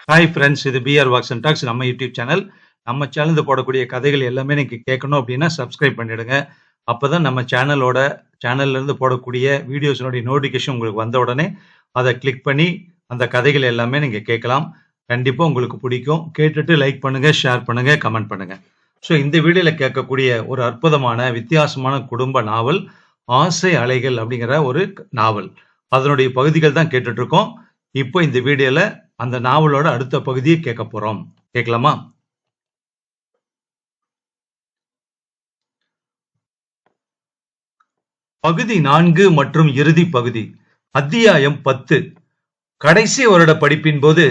Hi friends, இது PR walks and tax நம்ம YouTube channel. நம்ம சேனலில் போடக்கூடிய கதைகள் எல்லாமே நீங்கள் கேட்கணும் அப்படின்னா சப்ஸ்கிரைப் பண்ணிடுங்க. அப்போ தான் நம்ம சேனல்லேருந்து போடக்கூடிய வீடியோஸினுடைய நோட்டிஃபிகேஷன் உங்களுக்கு வந்த உடனே அதை கிளிக் பண்ணி அந்த கதைகள் எல்லாமே நீங்கள் கேட்கலாம். கண்டிப்பாக உங்களுக்கு பிடிக்கும். கேட்டுட்டு லைக் பண்ணுங்கள், ஷேர் பண்ணுங்கள், கமெண்ட் பண்ணுங்கள். ஸோ இந்த வீடியோவில் கேட்கக்கூடிய ஒரு அற்புதமான வித்தியாசமான குடும்ப நாவல் ஆசை அலைகள் அப்படிங்கிற ஒரு நாவல். அதனுடைய பகுதிகள் தான் கேட்டுட்ருக்கோம். இப்போ இந்த வீடியோவில் அந்த நாவலோட அடுத்த பகுதியை கேட்க போறோம். கேட்கலாமா? பகுதி 4 மற்றும் இறுதி பகுதி. அத்தியாயம் 10. கடைசி வருட படிப்பின் போது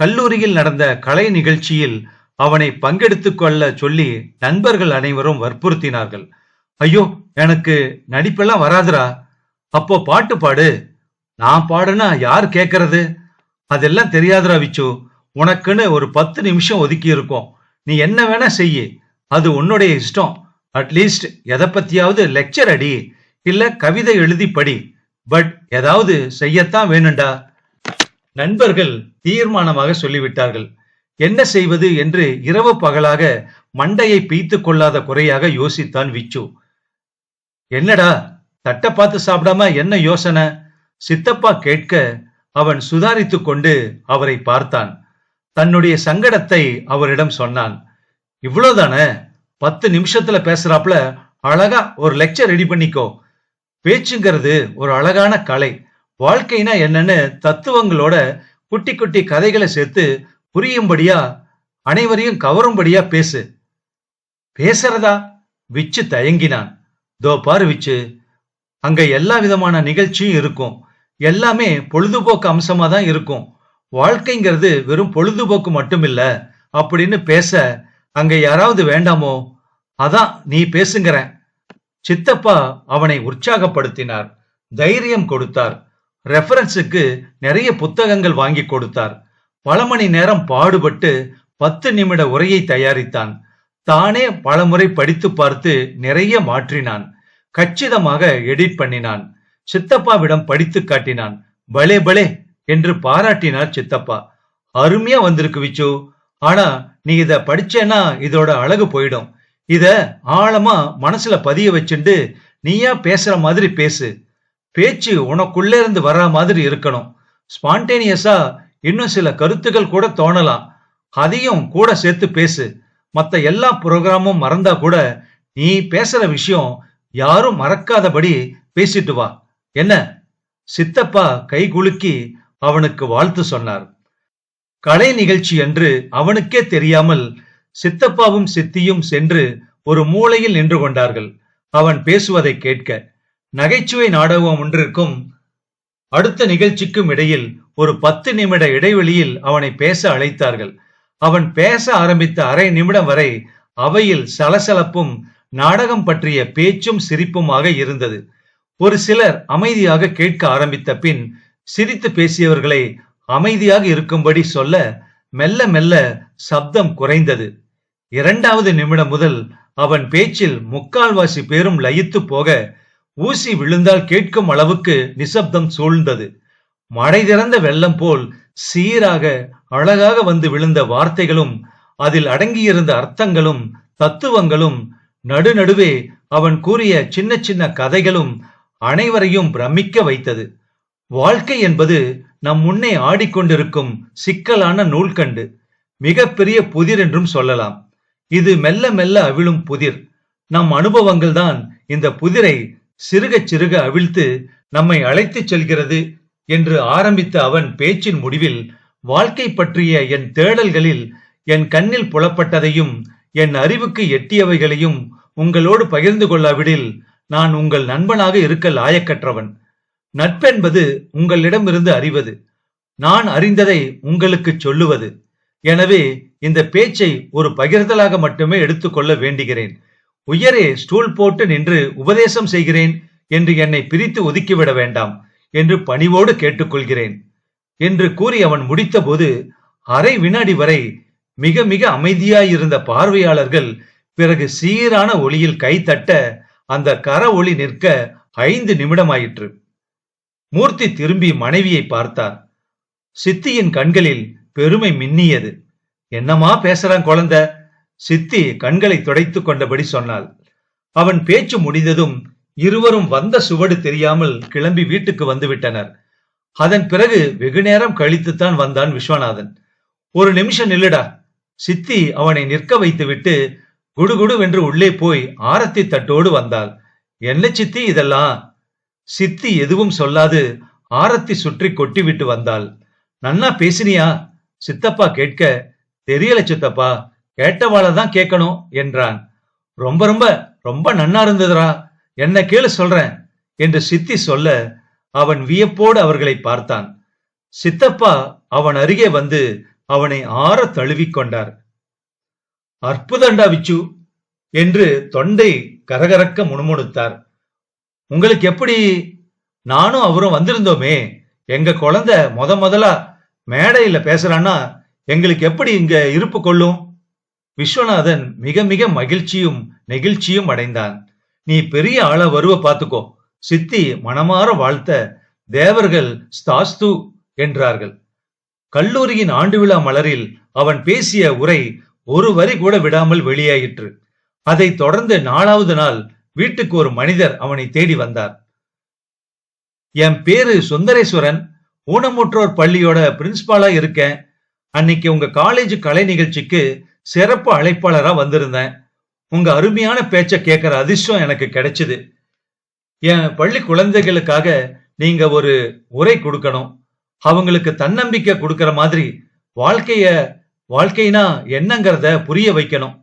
கல்லூரியில் நடந்த கலை நிகழ்ச்சியில் அவனை பங்கெடுத்துக் கொள்ள சொல்லி நண்பர்கள் அனைவரும் வற்புறுத்தினார்கள். ஐயோ, எனக்கு நடிப்பெல்லாம் வராதுரா. அப்போ பாட்டு பாடு. நான் பாடுனா யார் கேட்கறது? அதெல்லாம் தெரியாதுரா விச்சு. உனக்குன்னு ஒரு 10 நிமிஷம் ஒதுக்கி இருக்கும். நீ என்ன வேணா செய்ய, அது உன்னுடைய இஷ்டம். அட்லீஸ்ட் எதை பத்தியாவது லெக்சர் அடி, இல்ல கவிதை எழுதி படி. பட் ஏதாவது செய்யத்தான் வேணும்டா. நண்பர்கள் தீர்மானமாக சொல்லிவிட்டார்கள். என்ன செய்வது என்று இரவு பகலாக மண்டையை பீய்த்து கொள்ளாத குறையாக யோசித்தான் விச்சு. என்னடா தட்டை பார்த்து சாப்பிடாம என்ன யோசனை? சித்தப்பா கேட்க அவன் சுதாரித்துக் கொண்டு அவரை பார்த்தான். தன்னுடைய சங்கடத்தை அவரிடம் சொன்னான். இவ்வளவுதானே? 10 நிமிஷத்துல பேசுறாப்ல அழகா ஒரு லெக்சர் ரெடி பண்ணிக்கோ. பேச்சுங்கிறது ஒரு அழகான கலை. வாழ்க்கைனா என்னன்னு தத்துவங்களோட குட்டி குட்டி கதைகளை சேர்த்து புரியும்படியா, அனைவரையும் கவரும்படியா பேசு. பேசுறதா? விச்சு தயங்கினான். தோ பாரு விச்சு, அங்க எல்லா விதமான நிகழ்ச்சியும் இருக்கும். எல்லாமே பொழுதுபோக்கு அம்சமா தான் இருக்கும். வாழ்க்கைங்கிறது வெறும் பொழுதுபோக்கு மட்டும் இல்ல அப்படின்னு பேச அங்க யாராவது வேண்டாமோ? அதான் நீ பேசுங்கிற. சித்தப்பா அவனை உற்சாகப்படுத்தினார், தைரியம் கொடுத்தார். ரெஃபரன்ஸுக்கு நிறைய புத்தகங்கள் வாங்கி கொடுத்தார். பல மணி நேரம் பாடுபட்டு 10 நிமிட உரையை தயாரித்தான். தானே பலமுறை படித்து பார்த்து நிறைய மாற்றினான். கச்சிதமாக எடிட் பண்ணினான். சித்தப்பாவிடம் படித்து காட்டினான். பலே பலே என்று பாராட்டினார் சித்தப்பா. அருமையா வந்திருக்கு விச்சு. ஆனா நீ இத படிச்சேன்னா இதோட அழகு போயிடும். இத ஆழமா மனசுல பதிய வச்சுண்டு நீயா பேசுற மாதிரி பேசு. பேச்சு உனக்குள்ள இருந்து வர்ற மாதிரி இருக்கணும். ஸ்பான்டேனியஸா இன்னும் சில கருத்துக்கள் கூட தோணலாம். அதையும் கூட சேர்த்து பேசு. மத்த எல்லா புரோகிராமும் மறந்தா கூட நீ பேசுற விஷயம் யாரும் மறக்காதபடி பேசிட்டு வா. என்ன? சித்தப்பா கை குலுக்கி அவனுக்கு வாழ்த்து சொன்னார். கலை நிகழ்ச்சி என்று அவனுக்கே தெரியாமல் சித்தப்பாவும் சித்தியும் சென்று ஒரு மூலையில் நின்று கொண்டார்கள். அவன் பேசுவதை கேட்க. நகைச்சுவை நாடகம் ஒன்றிற்கும் அடுத்த நிகழ்ச்சிக்கும் இடையில் ஒரு 10 நிமிட இடைவெளியில் அவனை பேச அழைத்தார்கள். அவன் பேச ஆரம்பித்த அரை நிமிடம் வரை அவையில் சலசலப்பும் நாடகம் பற்றிய பேச்சும் சிரிப்புமாக இருந்தது. ஒரு சிலர் அமைதியாக கேட்க ஆரம்பித்த பின் சிரித்து பேசியவர்களை அமைதியாக இருக்கும்படி சொல்ல மெல்ல மெல்ல சப்தம் குறைந்தது. 2வது நிமிடம் முதல் அவன் பேச்சில் முக்கால்வாசி பேரும் லயித்து போக ஊசி விழுந்தால் கேட்கும் அளவுக்கு நிசப்தம் சூழ்ந்தது. மழை திறந்த வெள்ளம் போல் சீராக அழகாக வந்து விழுந்த வார்த்தைகளும் அதில் அடங்கியிருந்த அர்த்தங்களும் தத்துவங்களும் நடுநடுவே அவன் கூறிய சின்ன சின்ன கதைகளும் அனைவரையும் பிரமிக்க வைத்தது. வாழ்க்கை என்பது நம் முன்னே ஆடிக்கொண்டிருக்கும் சிக்கலான நூல்கண்டு. மிகப்பெரிய புதிர் என்றும் சொல்லலாம். இது மெல்ல மெல்ல அவிழும் புதிர். நம் அனுபவங்கள் தான் இந்த புதிரை சிறுக சிறுக அவிழ்த்து நம்மை அழைத்துச் செல்கிறது என்று ஆரம்பித்த அவன் பேச்சின் முடிவில் வாழ்க்கை பற்றிய என் தேடல்களில் என் கண்ணில் புலப்பட்டதையும் என் அறிவுக்கு எட்டியவைகளையும் உங்களோடு பகிர்ந்து கொள்ளாவிடில் நான் உங்கள் நண்பனாக இருக்க லாயக்கற்றவன். நட்பென்பது உங்களிடமிருந்து அறிவது, நான் அறிந்ததை உங்களுக்கு சொல்லுவது. எனவே இந்த பேச்சை ஒரு பகிர்தலாக மட்டுமே எடுத்துக்கொள்ள வேண்டுகிறேன். உயரே ஸ்டூல் போட்டு நின்று உபதேசம் செய்கிறேன் என்று என்னை பிரித்து ஒதுக்கிவிட வேண்டாம் என்று பணிவோடு கேட்டுக்கொள்கிறேன் என்று கூறி அவன் முடித்தபோது அரை வினாடி வரை மிக மிக அமைதியாயிருந்த பார்வையாளர்கள் பிறகு சீரான ஒளியில் கைத்தட்ட அந்த கர ஒளி நிற்க 5 நிமிடமாயிற்று. மூர்த்தி திரும்பி மனைவியை பார்த்தார். சித்தியின் கண்களில் பெருமை மின்னியது. என்னமா பேசுறான் குழந்தை? சித்தி கண்களை துடைத்துக் கொண்டபடி சொன்னாள். அவன் பேச்சு முடிந்ததும் இருவரும் வந்த சுவடு தெரியாமல் கிளம்பி வீட்டுக்கு வந்துவிட்டனர். அதன் பிறகு வெகு நேரம் கழித்துத்தான் வந்தான் விஸ்வநாதன். ஒரு நிமிஷம் நில்லுடா. சித்தி அவனை நிற்க வைத்துவிட்டு குடுகுடுவென்று உள்ளே போய் ஆரத்தி தட்டோடு வந்தாள். என்ன சித்தி இதெல்லாம்? சித்தி எதுவும் சொல்லாது ஆரத்தி சுற்றி கொட்டிவிட்டு வந்தாள். நன்னா பேசினியா? சித்தப்பா கேட்க, தெரியல சித்தப்பா, கேட்டவாளதான் கேட்கணும் என்றான். ரொம்ப ரொம்ப ரொம்ப நன்னா இருந்ததுரா, என்ன கேளு சொல்றேன் என்று சித்தி சொல்ல அவன் வியப்போடு அவர்களை பார்த்தான். சித்தப்பா அவன் அருகே வந்து அவனை ஆற தழுவிக்கொண்டார். அற்புதண்டா விச்சு என்று தொண்டை கரகரக்க முணுமுணுத்தார். உங்களுக்கு எப்படி? நானும் அவரும் வந்திருந்தோமே. எங்க குழந்தை முதலா மேடையில பேசுறான்னா எங்களுக்கு எப்படி இங்க இருப்பு கொள்ளும்? விஸ்வநாதன் மிக மிக மகிழ்ச்சியும் நெகிழ்ச்சியும் அடைந்தான். நீ பெரிய ஆள வருவ பாத்துக்கோ. சித்தி மனமாற வாழ்த்த தேவர்கள் ஸ்தாஸ்து என்றார்கள். கல்லூரியின் ஆண்டு விழா மலரில் அவன் பேசிய உரை ஒரு வரி கூட விடாமல் வெளியாயிற்று. அதை தொடர்ந்து 4வது நாள் வீட்டுக்கு ஒரு மனிதர் அவனை தேடி வந்தார். என் பேரு சுந்தரேஸ்வரன், ஊனமுற்றோர் பள்ளியோட பிரின்சிபாலா இருக்கேன். அன்னைக்கு உங்க காலேஜ் கலை நிகழ்ச்சிக்கு சிறப்பு அழைப்பாளரா வந்திருந்தேன். உங்க அருமையான பேச்ச கேட்கிற அதிர்ஷ்டம் எனக்கு கிடைச்சது. என் பள்ளி குழந்தைகளுக்காக நீங்க ஒரு உரை கொடுக்கணும். அவங்களுக்கு தன்னம்பிக்கை கொடுக்கிற மாதிரி வாழ்க்கைனா என்னங்கிறத புரிய வைக்கணும்.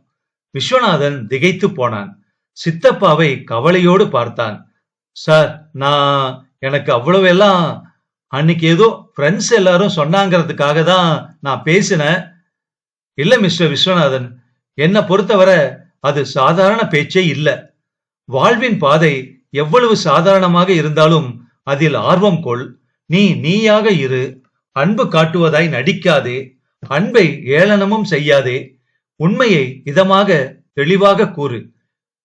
விஸ்வநாதன் திகைத்து போனான். சித்தப்பாவை கவலையோடு பார்த்தான். சார், எனக்கு அவ்வளவு எல்லாம் அன்னைக்கு ஏதோ ஃப்ரெண்ட்ஸ் எல்லாரும் சொன்னாங்கிறதுக்காக தான் நான் பேசினேன். இல்ல மிஸ்டர் விஸ்வநாதன், என்ன பொறுத்தவரை அது சாதாரண பேச்சே இல்ல. வாழ்வின் பாதை எவ்வளவு சாதாரணமாக இருந்தாலும் அதில் ஆர்வம் கொள். நீயாக இரு. அன்பு காட்டுவதாய் நடிக்காதே. அன்பை ஏளனமும் செய்யாதே. உண்மையை இதமாக தெளிவாக கூறு.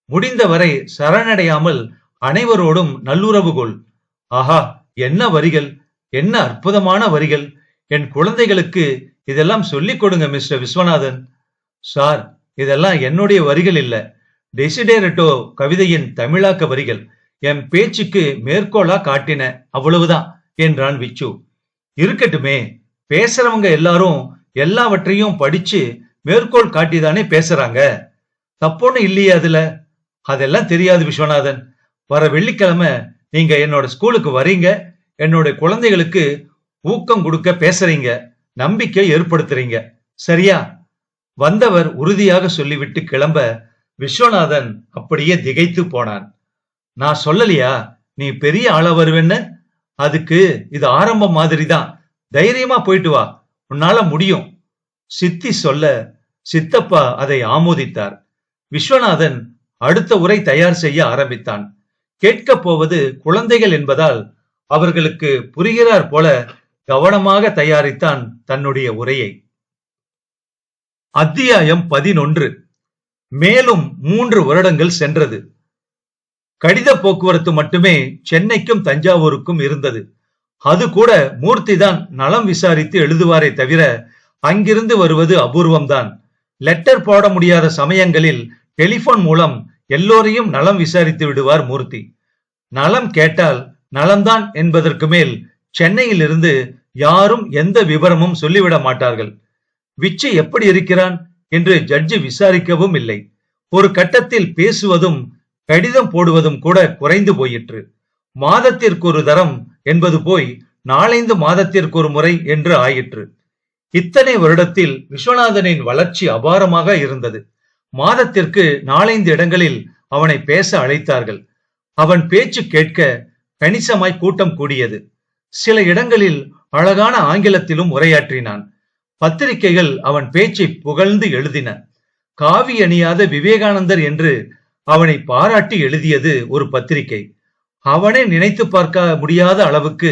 முடிந்தவரை சரணடையாமல் அனைவரோடும் நல்லுறவு கொள். ஆஹா, என்ன வரிகள்! என்ன அற்புதமான வரிகள்! என் குழந்தைகளுக்கு இதெல்லாம் சொல்லிக் கொடுங்க மிஸ்டர் விஸ்வநாதன். சார், இதெல்லாம் என்னுடைய வரிகள் இல்ல, டெசிடேரட்டோ கவிதையின் தமிழாக்க வரிகள். என் பேச்சுக்கு மேற்கோளா காட்டின, அவ்வளவுதான் என்றான் விச்சு. இருக்கட்டுமே, பேசுறவங்க எல்லாரும் எல்லாவற்றையும் படிச்சு மேற்கோள் காட்டிதானே பேசுறாங்க. தப்பொன்னு இல்லையே அதுல. அதெல்லாம் தெரியாது விஸ்வநாதன். வர வெள்ளிக்கிழமை நீங்க என்னோட ஸ்கூலுக்கு வரீங்க. என்னோட குழந்தைகளுக்கு ஊக்கம் கொடுக்க பேசுறீங்க, நம்பிக்கை ஏற்படுத்துறீங்க, சரியா? வந்தவர் உறுதியாக சொல்லிவிட்டு கிளம்ப விஸ்வநாதன் அப்படியே திகைத்து போனான். நான் சொல்லலையா நீ பெரிய ஆள வருவேன்னு? அதுக்கு இது ஆரம்பம் மாதிரி தான். தைரியமா போயிட்டு வா, உன்னால முடியும். சித்தி சொல்ல சித்தப்பா அதை ஆமோதித்தார். விஸ்வநாதன் அடுத்த உரை தயார் செய்ய ஆரம்பித்தான். கேட்கப் போவது குழந்தைகள் என்பதால் அவர்களுக்கு புரிகிறார் போல கவனமாக தயாரித்தான் தன்னுடைய உரையை. அத்தியாயம் 11. மேலும் 3 வருடங்கள் சென்றது. கடித போக்குவரத்து மட்டுமே சென்னைக்கும் தஞ்சாவூருக்கும் இருந்தது. அது கூட மூர்த்தி தான் நலம் விசாரித்து எழுதுவாரே தவிர அங்கிருந்து வருவது அபூர்வம்தான். லெட்டர் போட முடியாத சமயங்களில் டெலிபோன் மூலம் எல்லோரையும் நலம் விசாரித்து விடுவார் மூர்த்தி. நலம் கேட்டால் நலம்தான் என்பதற்கு மேல் சென்னையில் இருந்து யாரும் எந்த விவரமும் சொல்லிவிட மாட்டார்கள். விச்சு எப்படி இருக்கிறான் என்று ஜட்ஜி விசாரிக்கவும் இல்லை. ஒரு கட்டத்தில் பேசுவதும் கடிதம் போடுவதும் கூட குறைந்து போயிற்று. மாதத்திற்கு ஒரு தரம் என்பது போய் 4-5 மாதத்திற்கு ஒரு முறை என்று ஆயிற்று. இத்தனை வருடத்தில் விஸ்வநாதனின் வளர்ச்சி அபாரமாக இருந்தது. மாதத்திற்கு 4-5 இடங்களில் அவனை பேச அழைத்தார்கள். அவன் பேச்சு கேட்க கணிசமாய் கூட்டம் கூடியது. சில இடங்களில் அழகான ஆங்கிலத்திலும் உரையாற்றினான். பத்திரிகைகள் அவன் பேச்சை புகழ்ந்து எழுதின. காவி அணியாத விவேகானந்தர் என்று அவனை பாராட்டி எழுதியது ஒரு பத்திரிகை. அவனே நினைத்து பார்க்க முடியாத அளவுக்கு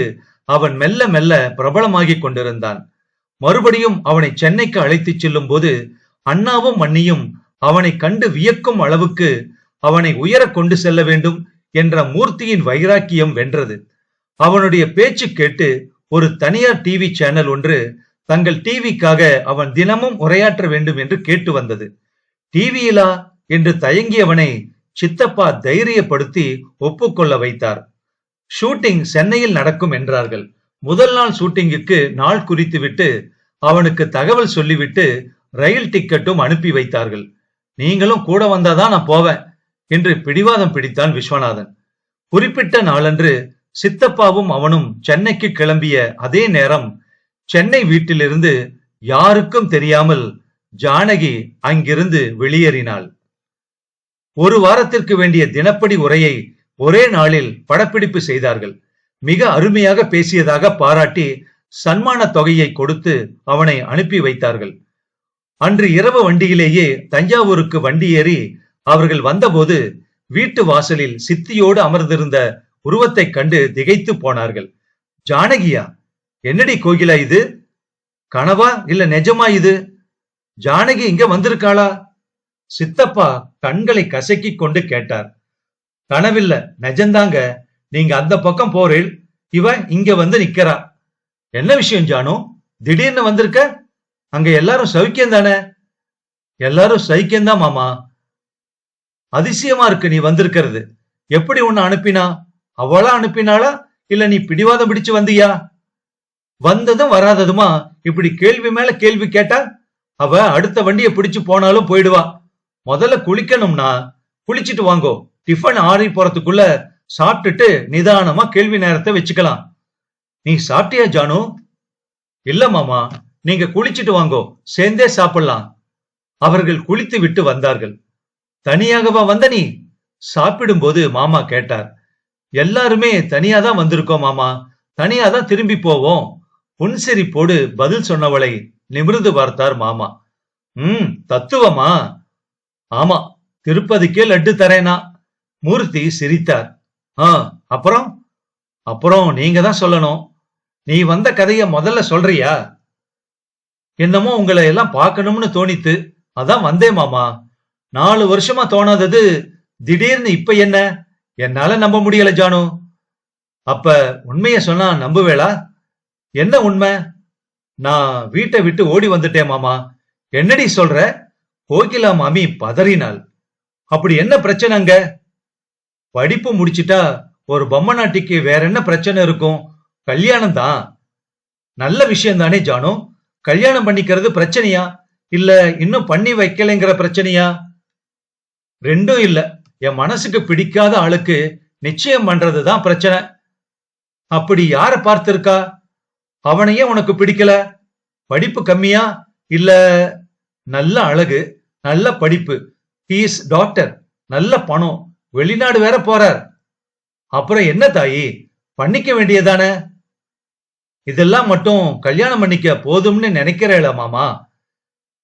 அவன் மெல்ல மெல்ல பிரபலமாகிக் கொண்டிருந்தான். மறுபடியும் அவனை சென்னைக்கு அழைத்துச் செல்லும் போது அண்ணாவும் மண்ணியும் அவனை கண்டு வியக்கும் அளவுக்கு அவனை உயர கொண்டு செல்ல வேண்டும் என்ற மூர்த்தியின் வைராக்கியம் வென்றது. அவனுடைய பேச்சு கேட்டு ஒரு தனியார் டிவி சேனல் ஒன்று தங்கள் டிவிக்காக அவன் தினமும் உரையாற்ற வேண்டும் என்று கேட்டு வந்தது. டிவியிலா என்று தயங்கியவனை சித்தப்பா தைரியப்படுத்தி ஒப்புக்கொள்ள வைத்தார். ஷூட்டிங் சென்னையில் நடக்கும் என்றார்கள். முதல் நாள் ஷூட்டிங்கிற்கு நாள் குறித்துவிட்டு அவனுக்கு தகவல் சொல்லிவிட்டு ரயில் டிக்கெட்டும் அனுப்பி வைத்தார்கள். நீங்களும் கூட வந்தாதான் நான் போவேன் என்று பிடிவாதம் பிடித்தான் விஸ்வநாதன். குறிப்பிட்ட நாளன்று சித்தப்பாவும் அவனும் சென்னைக்கு கிளம்பிய அதே நேரம் சென்னை வீட்டிலிருந்து யாருக்கும் தெரியாமல் ஜானகி அங்கிருந்து வெளியேறினாள். ஒரு வாரத்திற்கு வேண்டிய தினப்படி உரையை ஒரே நாளில் படப்பிடிப்பு செய்தார்கள். மிக அருமையாக பேசியதாக பாராட்டி சன்மான தொகையை கொடுத்து அவனை அனுப்பி வைத்தார்கள். அன்று இரவு வண்டியிலேயே தஞ்சாவூருக்கு வண்டி ஏறி அவர்கள் வந்தபோது வீட்டு வாசலில் சித்தியோடு அமர்ந்திருந்த உருவத்தை கண்டு திகைத்து போனார்கள். ஜானகியா? என்னடி கோகிலா இது? கனவா இல்ல நிஜமா இது? ஜானகி இங்க வந்திருக்காளா? சித்தப்பா கண்களை கசக்கி கொண்டு கேட்டார். கனவில்ல, நிஜந்தாங்க. நீங்க அந்த பக்கம் போறீள், இவ இங்க வந்து நிக்கிறா. என்ன விஷயம் ஜானு, திடீர்னு வந்திருக்க? அங்க எல்லாரும் சௌக்கியம் தானே? எல்லாரும் சௌக்கியம்தான் மாமா. அதிசயமா இருக்கு நீ வந்திருக்கிறது. எப்படி உன்னை அனுப்பினா? அவளா அனுப்பினாளா இல்ல நீ பிடிவாதம் பிடிச்சு வந்தியா? வந்ததும் வராததுமா இப்படி கேள்வி மேல கேள்வி கேட்டா அவ அடுத்த வண்டியை பிடிச்சு போனாலும் போயிடுவா. முதல்ல குளிக்கணும்னா குளிச்சிட்டு வாங்கோ. டிஃபன் ஆறி போறதுக்குள்ள சாப்பிட்டுட்டு நிதானமா கேள்வி நேரத்தை வச்சுக்கலாம். நீ சாப்பிட்டியா ஜானு? இல்ல மாமா, நீங்க குளிச்சிட்டு வாங்கோ, சேர்ந்தே சாப்பிடலாம். அவர்கள் குளித்து விட்டு வந்தார்கள். தனியாகவா வந்த நீ? சாப்பிடும் போது மாமா கேட்டார். எல்லாருமே தனியாதான் வந்திருக்கோம் மாமா, தனியாதான் திரும்பி போவோம். புன்சிரிப்போடு பதில் சொன்னவளை நிமிர்ந்து பார்த்தார் மாமா. தத்துவமா? ஆமா, திருப்பதிக்கே லட்டு தரேனா. மூர்த்தி சிரித்தார். அப்புறம் அப்புறம் நீங்க தான் சொல்லணும். நீ வந்த கதைய முதல்ல சொல்றியா? என்னமோ உங்களை எல்லாம் பார்க்கணும்னு தோணித்து, அதான் வந்தே மாமா. 4 வருஷமா தோணாதது திடீர்னு இப்ப என்ன? என்னால நம்ப முடியல ஜானு. அப்ப உண்மைய சொன்னா நம்புவேளா? என்ன உண்மை? நான் வீட்டை விட்டு ஓடி வந்துட்டேன் மாமா. என்னடி சொல்ற? கோகிலா மாமி பதறினாள். அப்படி என்ன பிரச்சனை அங்க? படிப்பு முடிச்சிட்டா ஒரு பொம்மை நாட்டிக்கு வேற என்ன பிரச்சனை இருக்கும்? கல்யாணம் தான். நல்ல விஷயம் தானே ஜானு. கல்யாணம் பண்ணிக்கிறது பிரச்சனையா இல்ல இன்னும் பண்ணி வைக்கலைங்கிற பிரச்சனையா? ரெண்டும் இல்ல. என் மனசுக்கு பிடிக்காத ஆளுக்கு நிச்சயம் பண்றதுதான் பிரச்சனை. அப்படி யார பார்த்திருக்கா? அவனையே உனக்கு பிடிக்கல? படிப்பு கம்மியா இல்ல நல்ல அழகு, நல்ல படிப்பு, ஹீஸ் டாக்டர், நல்ல பணம், வெளிநாடு வேற போறார். அப்புறம் என்ன தாயி, பண்ணிக்க வேண்டியதானே? இதெல்லாம் மட்டும் கல்யாணம் பண்ணிக்க போதும்னு நினைக்கிறேல மாமா.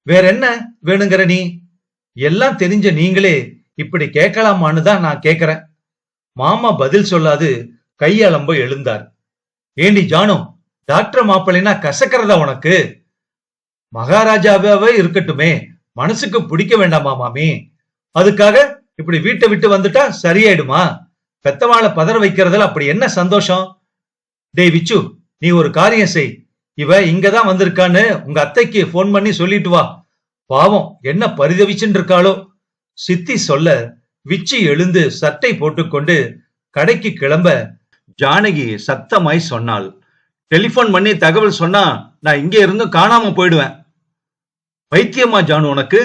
வேற என்ன வேணுங்கிற நீ? எல்லாம் தெரிஞ்ச நீங்களே இப்படி கேட்கலாமான்னு தான் நான் கேக்குறேன். மாமா பதில் சொல்லாது கையளம்ப எழுந்தார். ஏண்டி ஜானு, டாக்டர் மாப்பிள்ளைனா கசக்கிறதா உனக்கு? மகாராஜாவே இருக்கட்டுமே, மனசுக்கு பிடிக்க வேண்டாமா மாமி? அதுக்காக இப்படி வீட்டை விட்டு வந்துட்டா சரியாயிடுமா? பெத்தவாளை பதற வைக்கிறதுல அப்படி என்ன சந்தோஷம்? டேய் விச்சு, நீ ஒரு காரியம் செய். இவ இங்கதான் வந்திருக்கான்னு உங்க அத்தைக்கு போன் பண்ணி சொல்லிட்டு வா. பாவம் என்ன பரிதவிச்சுன்னு இருக்காளோ. சித்தி சொல்ல விச்சி எழுந்து சட்டை போட்டுக்கொண்டு கடைக்கு கிளம்ப ஜானகி சத்தமாய் சொன்னாள். டெலிபோன் பண்ணி தகவல் சொன்னா நான் இங்கே இருந்து காணாம போயிடுவேன். பைத்தியமா ஜானு உனக்கு?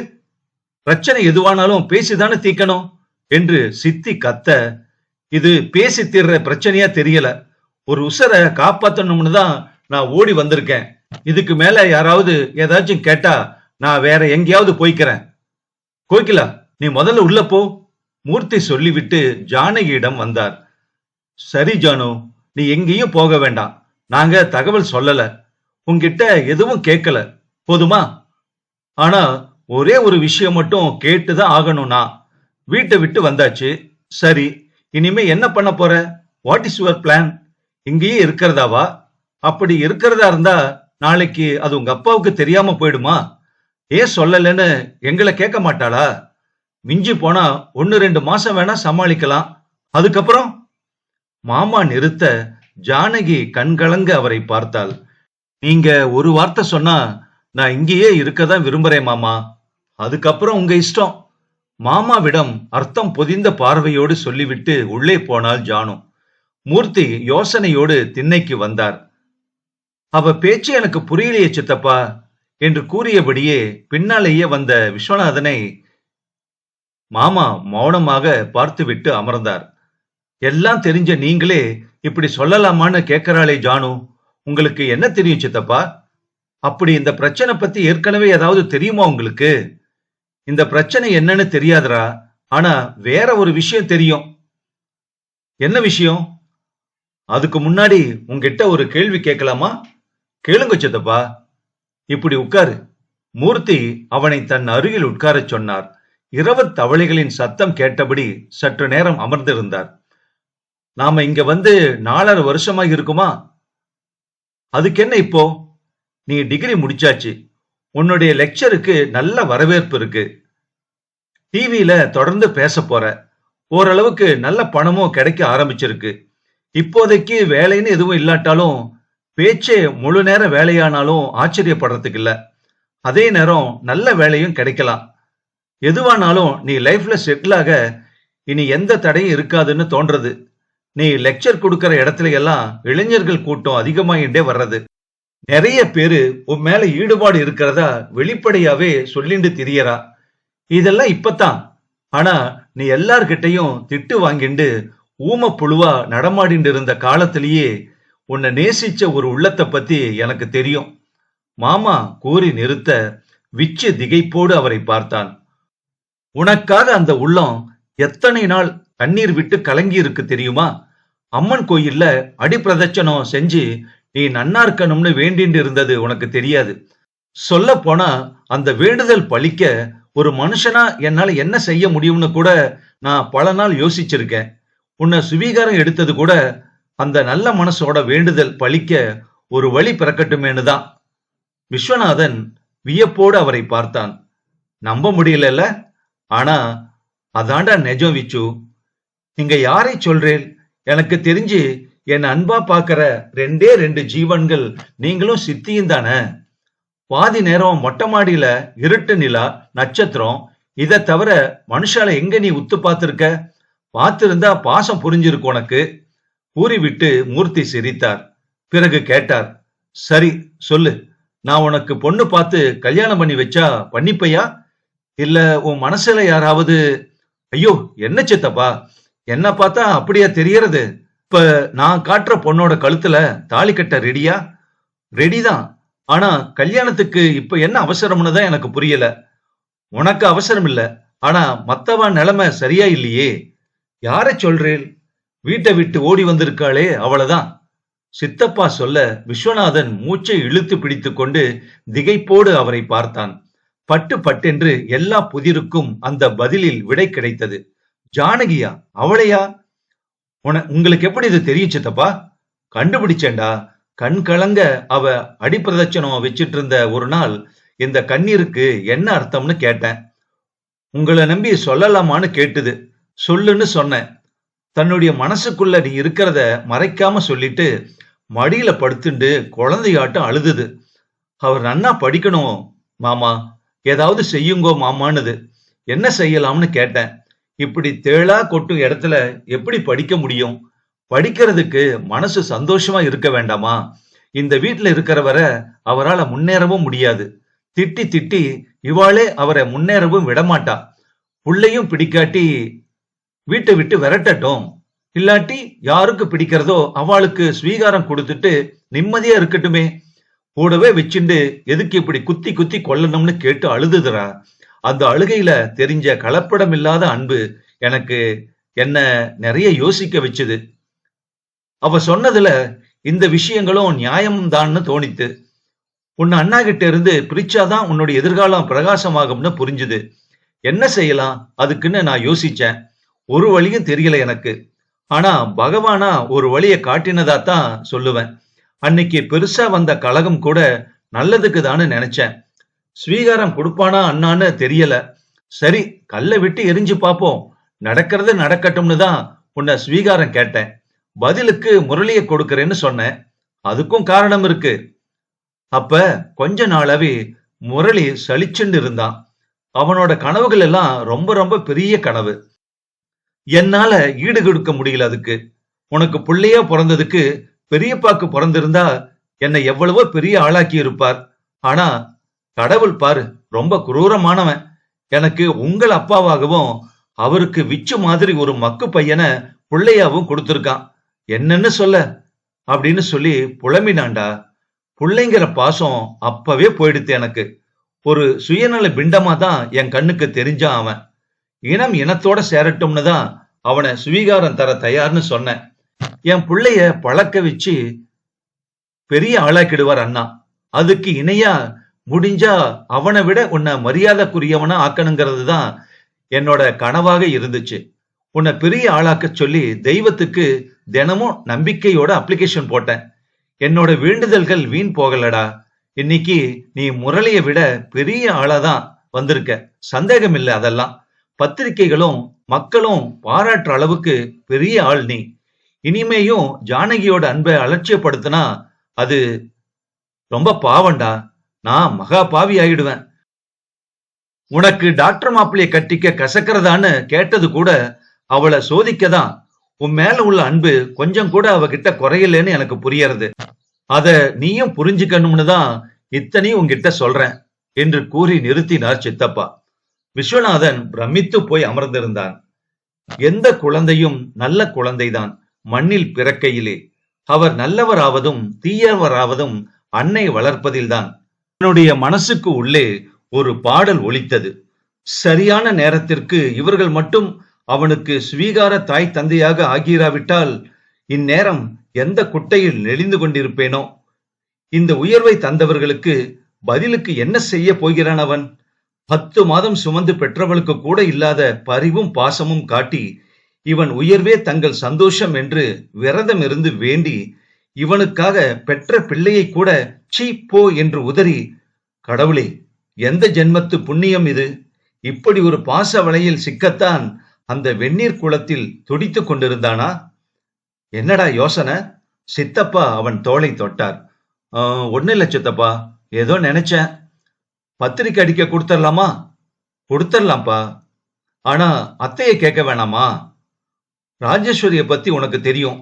பிரச்சனை எதுவானாலும் பேசிதானே தீக்கணும் என்று சித்தி கத்த, இது பேசி தீர்ற பிரச்சனையா தெரியல. ஒரு உசரை காப்பாத்தணும்னு தான் நான் ஓடி வந்திருக்கேன். இதுக்கு மேல யாராவது ஏதாச்சும் கேட்டா நான் வேற எங்கேயாவது போய்க்கிறேன். கோகிலா, நீ முதல்ல உள்ள போ. மூர்த்தி சொல்லிவிட்டு ஜானகியிடம் வந்தார். சரி ஜானு, நீ எங்கேயும் போக வேண்டாம். நாங்க தகவல் சொல்லல, உன்கிட்ட எதுவும் கேட்கல, போதுமா? ஆனா ஒரே ஒரு விஷயம் மட்டும் கேட்டுதான் ஆகணும்னா. வீட்டை விட்டு வந்தாச்சு, சரி, இனிமே என்ன பண்ண போற? What is your plan? இங்கேயே இருக்கிறதாவா? அப்படி இருக்கிறதா இருந்தா நாளைக்கு அது உங்க அப்பாவுக்கு தெரியாம போயிடுமா? ஏன் சொல்லலன்னு எங்களை கேட்க மாட்டாளா? மிஞ்சி போனா 1-2 மாசம் வேணா சமாளிக்கலாம். அதுக்கப்புறம்? மாமா நிறுத்த ஜானகி கண்கலங்க அவரை பார்த்தாள். நீங்க ஒரு வார்த்தை சொன்னா நான் இங்கேயே இருக்கதான் விரும்புறேன் மாமா. அதுக்கப்புறம் உங்க இஷ்டம். மாமாவிடம் அர்த்தம் பொதிந்த பார்வையோடு சொல்லிவிட்டு உள்ளே போனாள் ஜானு. மூர்த்தி யோசனையோடு திண்ணைக்கு வந்தார். அவ பேச்சு எனக்கு புரியலையே சித்தப்பா என்று கூறியபடியே பின்னாலேயே வந்த விஸ்வநாதனை மாமா மௌனமாக பார்த்துவிட்டு அமர்ந்தார். எல்லாம் தெரிஞ்ச நீங்களே இப்படி சொல்லலாமான்னு கேட்கிறாளே ஜானு, உங்களுக்கு என்ன தெரியும் சித்தப்பா? அப்படி இந்த பிரச்சனை பத்தி ஏற்கனவே ஏதாவது தெரியுமா உங்களுக்கு? இந்த பிரச்சனை என்னன்னு தெரியாதுரா, ஆனா வேற ஒரு விஷயம் தெரியும். என்ன விஷயம்? அதுக்கு முன்னாடி உங்ககிட்ட ஒரு கேள்வி கேட்கலாமா? கேளுங்க சித்தப்பா. இப்படி உட்காரு. மூர்த்தி அவனை தன் அருகில் உட்காரச் சொன்னார். இரவு தவளைகளின் சத்தம் கேட்டபடி சற்று நேரம் அமர்ந்திருந்தார். நாம இங்க வந்து 4.5 வருஷமா இருக்குமா? அதுக்கு என்ன இப்போ? நீ டிகிரி முடிச்சாச்சு. உன்னுடைய லெக்சருக்கு நல்ல வரவேற்பு இருக்கு. டிவியில தொடர்ந்து பேச போற. ஓரளவுக்கு நல்ல பணமும் கிடைக்க ஆரம்பிச்சிருக்கு. இப்போதைக்கு வேலைன்னு எதுவும் இல்லாட்டாலும் பேச்சே முழு நேர வேலையானாலும் ஆச்சரியப்படுறதுக்கு இல்ல. அதே நேரம் நல்ல வேலையும் கிடைக்கலாம். எதுவானாலும் நீ லைஃப்ல செட்டில் ஆக இனி எந்த தடையும் இருக்காதுன்னு தோன்றது. நீ லெக்சர் கொடுக்கிற இடத்துல எல்லாம் இளைஞர்கள் கூட்டம் அதிகமாயிண்டே வர்றது. நிறைய பேரு உன் மேல ஈடுபாடு இருக்கிறதா வெளிப்படையாவே சொல்லிண்டு திரியறா. இதெல்லாம் இப்பதான். ஆனா நீ எல்லார்கிட்டையும் திட்டு வாங்கிண்டு ஊம புழுவா நடமாடிண்டு இருந்த காலத்திலேயே உன்னை நேசிச்ச ஒரு உள்ளத்தை பத்தி எனக்கு தெரியும். மாமா கூறி நிறுத்த விச்சு திகைப்போடு அவரை பார்த்தான். உனக்காக அந்த உள்ளம் எத்தனை நாள் கண்ணீர் விட்டு கலங்கி இருக்கு தெரியுமா? அம்மன் கோயில்ல அடிப்பிரதட்சணம் செஞ்சு நீ நன்னா இருக்கணும்னு வேண்டிண்டு இருந்தது உனக்கு தெரியாது. சொல்ல போனா அந்த வேண்டுதல் பழிக்க ஒரு மனுஷனா என்னால என்ன செய்ய முடியும்னு கூட நான் பல நாள் யோசிச்சிருக்கேன். உன்னை சுவீகாரம் எடுத்தது கூட அந்த நல்ல மனசோட வேண்டுதல் பழிக்க ஒரு வழி பிறக்கட்டுமேனு தான். விஸ்வநாதன் வியப்போடு அவரை பார்த்தான். நம்ப முடியல. ஆனா அதாண்டா நெஜம் விச்சு. நீங்க யாரை சொல்றேன்? எனக்கு தெரிஞ்சு என் அன்பா பாக்குற 2 ஜீவன்கள் நீங்களும் சித்தியும் தானே. பாதி நேரம் மொட்டை மாடியில இருட்டு நிலா நட்சத்திரம் இதை தவிர மனுஷால எங்க நீ உத்து பார்த்திருக்க? பார்த்திருந்தா பாசம் புரிஞ்சிருக்கு உனக்கு. கூறிவிட்டு மூர்த்தி சிரித்தார். பிறகு கேட்டார், சரி சொல்லு, நான் உனக்கு பொண்ணு பார்த்து கல்யாணம் பண்ணி வச்சா பண்ணிப்பையா? இல்ல உன் மனசுல யாராவது? ஐயோ என்ன சித்தப்பா, என்ன பார்த்தா அப்படியா தெரியறது? இப்ப நான் காட்டுற பொண்ணோட கழுத்துல தாலி கட்ட ரெடியா? ரெடிதான். ஆனா கல்யாணத்துக்கு இப்ப என்ன அவசரம்னு தான் எனக்கு புரியல. உனக்கு அவசரம் இல்ல, ஆனா மத்தவா நிலைமை சரியா இல்லையே. யார சொல்றேன்? வீட்டை விட்டு ஓடி வந்திருக்காளே அவளதான். சித்தப்பா சொல்ல விஸ்வநாதன் மூச்சை இழுத்து பிடித்துக் கொண்டு திகைப்போடு அவரை பார்த்தான். பட்டு பட்டென்று எல்லா புதிருக்கும் அந்த பதிலில் விடை கிடைத்தது. ஜானகியா? அவளையா? உங்களுக்கு எப்படி இது தெரியும் சித்தப்பா? கண்டுபிடிச்சேன்டா. கண் கலங்க அவ அடிப்பிரதட்சணம் வச்சிட்டு இருந்த ஒரு நாள் இந்த கண்ணீருக்கு என்ன அர்த்தம்னு கேட்டேன். உங்களை நம்பி சொல்லலாமான்னு கேட்டுது. சொல்லுன்னு சொன்னேன். தன்னுடைய மனசுக்குள்ள நீ இருக்கிறத மறைக்காம சொல்லிட்டு மடியில படுத்துண்டு குழந்தையாட்டம் அழுதுது. அவர் நன்னா படிக்கணும் மாமா, ஏதாவது செய்யுங்கோ மாமான்னுது. என்ன செய்யலாம்னு கேட்டேன். இப்படி தேளா கொட்டும் இடத்துல எப்படி படிக்க முடியும்? படிக்கிறதுக்கு மனசு சந்தோஷமா இருக்க வேண்டாமா? இந்த வீட்டுல இருக்கிறவரை அவரால் முன்னேறவும் முடியாது. திட்டி திட்டி இவாளே அவரை முன்னேறவும் விடமாட்டா. புள்ளையும் பிடிக்காட்டி வீட்டை விட்டு விரட்டட்டும். இல்லாட்டி யாருக்கு பிடிக்கிறதோ அவளுக்கு ஸ்வீகாரம் கொடுத்துட்டு நிம்மதியா இருக்கட்டுமே. கூடவே வச்சுண்டு எதுக்கு இப்படி குத்தி குத்தி கொல்லணும்னு கேட்டு அழுதுதுரா. அந்த அழுகையில தெரிஞ்ச கலப்படம் இல்லாத அன்பு எனக்கு என்ன நிறைய யோசிக்க வச்சுது. அவ சொன்னதுல இந்த விஷயங்களும் நியாயமும் தான்னு தோணித்து. உன்னை அண்ணா கிட்ட இருந்து பிரிச்சாதான் உன்னுடைய எதிர்காலம் பிரகாசமாகும்னு புரிஞ்சுது. என்ன செய்யலாம் அதுக்குன்னு நான் யோசிச்சேன். ஒரு வழியும் தெரியல எனக்கு. ஆனா பகவானா ஒரு வழியை காட்டினதா தான் சொல்லுவேன். அன்னைக்கு பெருசா வந்த கலகம் கூட நல்லதுக்கு தான்னு நினைச்சேன். ஸ்வீகாரம் கொடுப்பானா அண்ணான்னு தெரியல. சரி, கல்லை விட்டு எரிஞ்சு பாப்போம், நடக்கிறது நடக்கட்டும்னு தான் உன்னை ஸ்வீகாரம் கேட்டேன். பதிலுக்கு முரளியை கொடுக்கறேன்னு சொன்னேன். அதுக்கும் காரணம் இருக்கு. அப்ப கொஞ்ச நாளாவே முரளி சலிச்சுண்டு இருந்தான். அவனோட கனவுகள் எல்லாம் ரொம்ப ரொம்ப பெரிய கனவு. என்னால ஈடு கொடுக்க முடியல அதுக்கு. உனக்கு புள்ளையா பிறந்ததுக்கு பெரியப்பாக்கு பிறந்திருந்தா என்னை எவ்வளவோ பெரிய ஆளாக்கி இருப்பார். ஆனா கடவுள் பாரு, ரொம்ப குரூரமானவன். எனக்கு உங்கள் அப்பாவாகவும் அவருக்கு விச்சு மாதிரி ஒரு மக்கு பையனை புள்ளையாவும் கொடுத்திருக்கான். என்னன்னு சொல்ல அப்படின்னு சொல்லி புலம்பினான்டா. புள்ளைங்கிற பாசம் அப்பவே போயிடுத்து எனக்கு. ஒரு சுயநல பிண்டமா தான் என் கண்ணுக்கு தெரிஞ்சான் அவன். இனம் இனத்தோட சேரட்டும்னு தான் அவனை சுவீகாரம் தர தயார்னு சொன்னேன். என் புள்ளைய பழக்க வச்சு பெரிய ஆளாக்கிடுவார் அண்ணா. அதுக்கு இணையா முடிஞ்சா அவனை விட உன்னை மரியாதைக்குரியவனா ஆக்கணுங்கிறது தான் என்னோட கனவாக இருந்துச்சு. உன்னை பெரிய ஆளாக்க சொல்லி தெய்வத்துக்கு தினமும் நம்பிக்கையோட அப்ளிகேஷன் போட்டேன். என்னோட வேண்டுதல்கள் வீண் போகலடா. இன்னைக்கு நீ முரளிய விட பெரிய ஆளாதான் வந்திருக்க, சந்தேகம் இல்லை. அதெல்லாம் பத்திரிகைகளும் மக்களும் பாராட்டுற அளவுக்கு பெரிய ஆள் நீ. இனிமேயும் ஜானகியோட அன்பை அலட்சியப்படுத்தினா அது ரொம்ப பாவண்டா. நான் மகா பாவி ஆயிடுவேன். உனக்கு டாக்டர் மாப்பிளைய கட்டிக்க கசக்கிறதான்னு கேட்டது கூட அவளை சோதிக்கதான். உன் மேல உள்ள அன்பு கொஞ்சம் கூட அவகிட்ட குறையலன்னு எனக்கு புரியறது. அத நீயும் புரிஞ்சுக்கணும்னு தான் இத்தனையும் உன்கிட்ட சொல்றேன் என்று கூறி நிறுத்தினார் சித்தப்பா. விஸ்வநாதன் பிரமித்து போய் அமர்ந்திருந்தான். எந்த குழந்தையும் நல்ல குழந்தைதான் மண்ணில் பிறக்கையிலே. அவர் நல்லவராவதும் தீயவராவதும் அன்னை வளர்ப்பதில்தான். என்னுடைய மனசுக்கு உள்ளே ஒரு பாடல் ஒலித்தது. சரியான நேரத்திற்கு இவர்கள் மட்டும் அவனுக்கு ஸ்வீகார தாய் தந்தையாக ஆகிராவிட்டால் இந்நேரம் எந்த குட்டையில் நெளிந்து கொண்டிருப்பேனோ. இந்த உயர்வை தந்தவர்களுக்கு பதிலுக்கு என்ன செய்ய போகிறான் அவன்? 10 மாதம் சுமந்து பெற்றவளுக்கு கூட இல்லாத பரிவும் பாசமும் காட்டி இவன் உயர்வே தங்கள் சந்தோஷம் என்று விரதம் இருந்து வேண்டி இவனுக்காக பெற்ற பிள்ளையை கூட சீ போ என்று உதறி, கடவுளே, எந்த ஜென்மத்து புண்ணியம் இது? இப்படி ஒரு பாச வலையில் சிக்கத்தான் அந்த வெந்நீர் குளத்தில் துடித்துக் கொண்டிருந்தானா? என்னடா யோசனை? சித்தப்பா அவன் தோளை தொட்டார். ஒண்ணு இல்ல சித்தப்பா, ஏதோ நினைச்சேன். பத்திரிக்கை அடிக்க கொடுத்துடலாமா? கொடுத்துடலாம்ப்பா. ஆனா அத்தையை கேட்க வேணாமா? ராஜேஸ்வரிய பத்தி உனக்கு தெரியும்.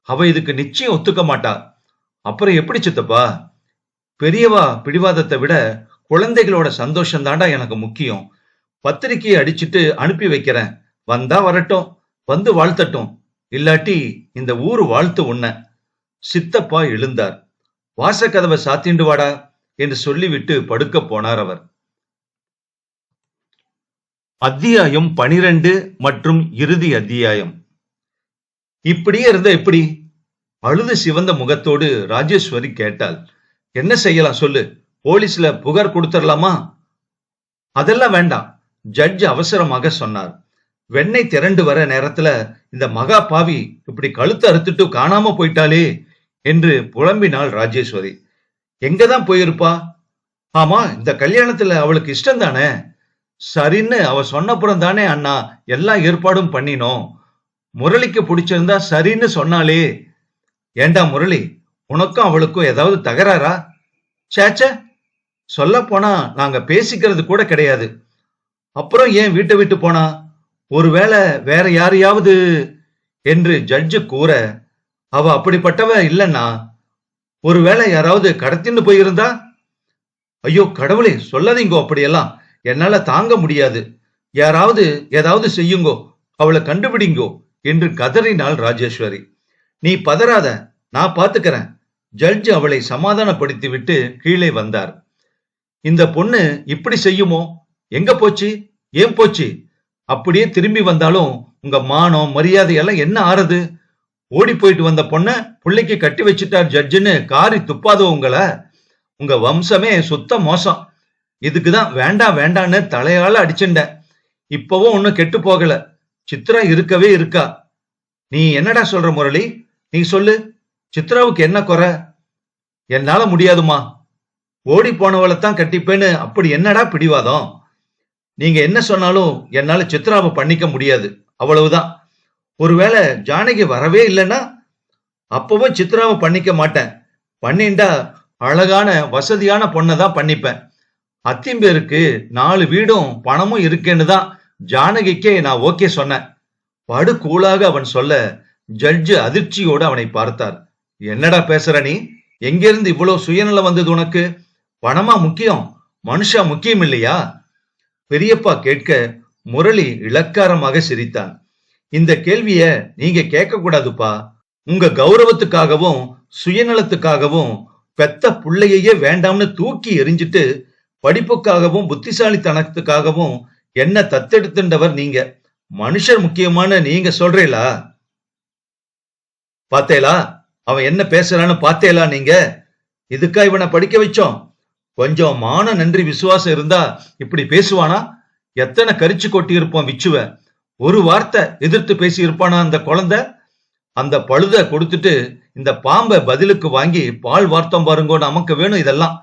அவ இதுக்கு நிச்சயம் ஒத்துக்க மாட்டா. அப்புறம் எப்படி சித்தப்பா? பெரியவா பிடிவாதத்தை விட குழந்தைகளோட சந்தோஷம் தாண்டா எனக்கு முக்கியம். பத்திரிக்கையை அடிச்சுட்டு அனுப்பி வைக்கிறேன். வந்தா வரட்டும், வந்து வாழ்த்தட்டும். இல்லாட்டி இந்த ஊரு வாழ்த்து உன்ன. சித்தப்பா எழுந்தார். வாசக்கதவை சாத்திண்டு வாடா என்று சொல்லிவிட்டு படுக்க போனார் அவர். அத்தியாயம் 12 மற்றும் இறுதி அத்தியாயம். இப்படியே இருந்த எப்படி? அழுது சிவந்த முகத்தோடு ராஜேஸ்வரி கேட்டாள். என்ன செய்யலாம் சொல்லு? போலீஸ்ல புகார் கொடுத்துடலாமா? அதெல்லாம் வேண்டாம், ஜட்ஜ் அவசரமாக சொன்னார். வெண்ணெய் திரண்டு வர நேரத்துல இந்த மகா பாவி இப்படி கழுத்து அறுத்துட்டு காணாம போயிட்டாளே என்று புலம்பினாள் ராஜேஸ்வரி. எங்கதான் போயிருப்பா? ஆமா, இந்த கல்யாணத்துல அவளுக்கு இஷ்டம் தானே? சரின்னு அவ சொன்னப்புறம் தானே அண்ணா எல்லா ஏற்பாடும் பண்ணினோம். முரளிக்கு பிடிச்சிருந்தா சரின்னு சொன்னாலே. ஏண்டா முரளி, உனக்கும் அவளுக்கும் ஏதாவது தகராறா? சேச்ச, சொல்ல போனா நாங்க பேசிக்கிறது கூட கிடையாது. அப்புறம் ஏன் வீட்டை விட்டு போனா? ஒருவேளை வேற யாரையாவது என்று ஜட்ஜு கூற, அவ அப்படிப்பட்டவ இல்லைன்னா. ஒருவேளை யாராவது கடத்தின்னு போயிருந்தா? ஐயோ கடவுளே, சொல்லாதீங்கோ அப்படியெல்லாம், என்னால தாங்க முடியாது. யாராவது ஏதாவது செய்யுங்கோ, அவளை கண்டுபிடிங்கோ என்று கதறினாள் ராஜேஸ்வரி. நீ பதறாத, நான் பாத்துக்கிறேன். ஜட்ஜ் அவளை சமாதானப்படுத்தி விட்டு கீழே வந்தார். இந்த பொண்ணு இப்படி செய்யுமோ? எங்க போச்சு? ஏன் போச்சு? அப்படியே திரும்பி வந்தாலும் உங்க மானம் மரியாதையெல்லாம் என்ன ஆறுது? ஓடி போயிட்டு வந்த பொண்ண பிள்ளைக்கு கட்டி வச்சுட்டார் ஜட்ஜுன்னு காரி துப்பாதோ உங்களை? உங்க வம்சமே சுத்த மோசம். இதுக்குதான் வேண்டாம் வேண்டான்னு தலையால அடிச்சுண்ட. இப்பவும் ஒன்னும் கெட்டு போகல. சித்ரா இருக்கவே இருக்கா. நீ என்னடா சொல்ற முரளி? நீ சொல்லு, சித்ராவுக்கு என்ன குறை? என்னால முடியாதுமா. ஓடி போனவளைத்தான் கட்டிப்பேன்னு அப்படி என்னடா பிடிவாதம்? நீங்க என்ன சொன்னாலும் என்னால சித்ராவை பண்ணிக்க முடியாது, அவ்வளவுதான். ஒருவேளை ஜானகி வரவே இல்லைன்னா அப்பவும் சித்ராவை பண்ணிக்க மாட்டேன். பண்ணிண்டா அழகான வசதியான பொண்ணை தான் பண்ணிப்பேன். அத்திம்பேருக்கு 4 வீடும் பணமும் இருக்கேன்னு தான் ஜானகிக்கே நான் ஓகே சொன்னேன். படு கூலாக அவன் சொல்ல ஜட்ஜு அதிர்ச்சியோடு அவனை பார்த்தார். என்னடா பேசுற நீ? எங்கிருந்து இவ்வளவு சுயநலம் வந்தது உனக்கு? பணமா முக்கியம், மனுஷா முக்கியம் இல்லையா? பெரியப்பா கேட்க முரளி இளக்காரமாக சிரித்தான். இந்த கேள்விய நீங்க கேட்க கூடாதுப்பா. உங்க கௌரவத்துக்காகவும் சுயநலத்துக்காகவும் பெத்த புள்ளையே வேண்டாம்னு தூக்கி எரிஞ்சிட்டு படிப்புக்காகவும் புத்திசாலித்தனத்துக்காகவும் என்ன தத்தெடுத்துண்டவர் நீங்க. மனுஷர் முக்கியமான நீங்க சொல்றீங்களா? பாத்தேலா அவன் என்ன பேசுறான்னு பாத்தேலா நீங்க? இதுக்கா இவனை படிக்க வச்சோம்? கொஞ்சம் மான நன்றி விசுவாசம் இருந்தா இப்படி பேசுவானா? எத்தனை கரிச்சு கொட்டி இருப்போம் விச்சுவ. ஒரு வார்த்தை எதிர்த்து பேசி இருப்பானா அந்த குழந்தை? அந்த பழுத கொடுத்துட்டு இந்த பாம்பை பதிலுக்கு வாங்கி பால் வார்த்தம் பாருங்கோ, நமக்கு வேணும் இதெல்லாம்.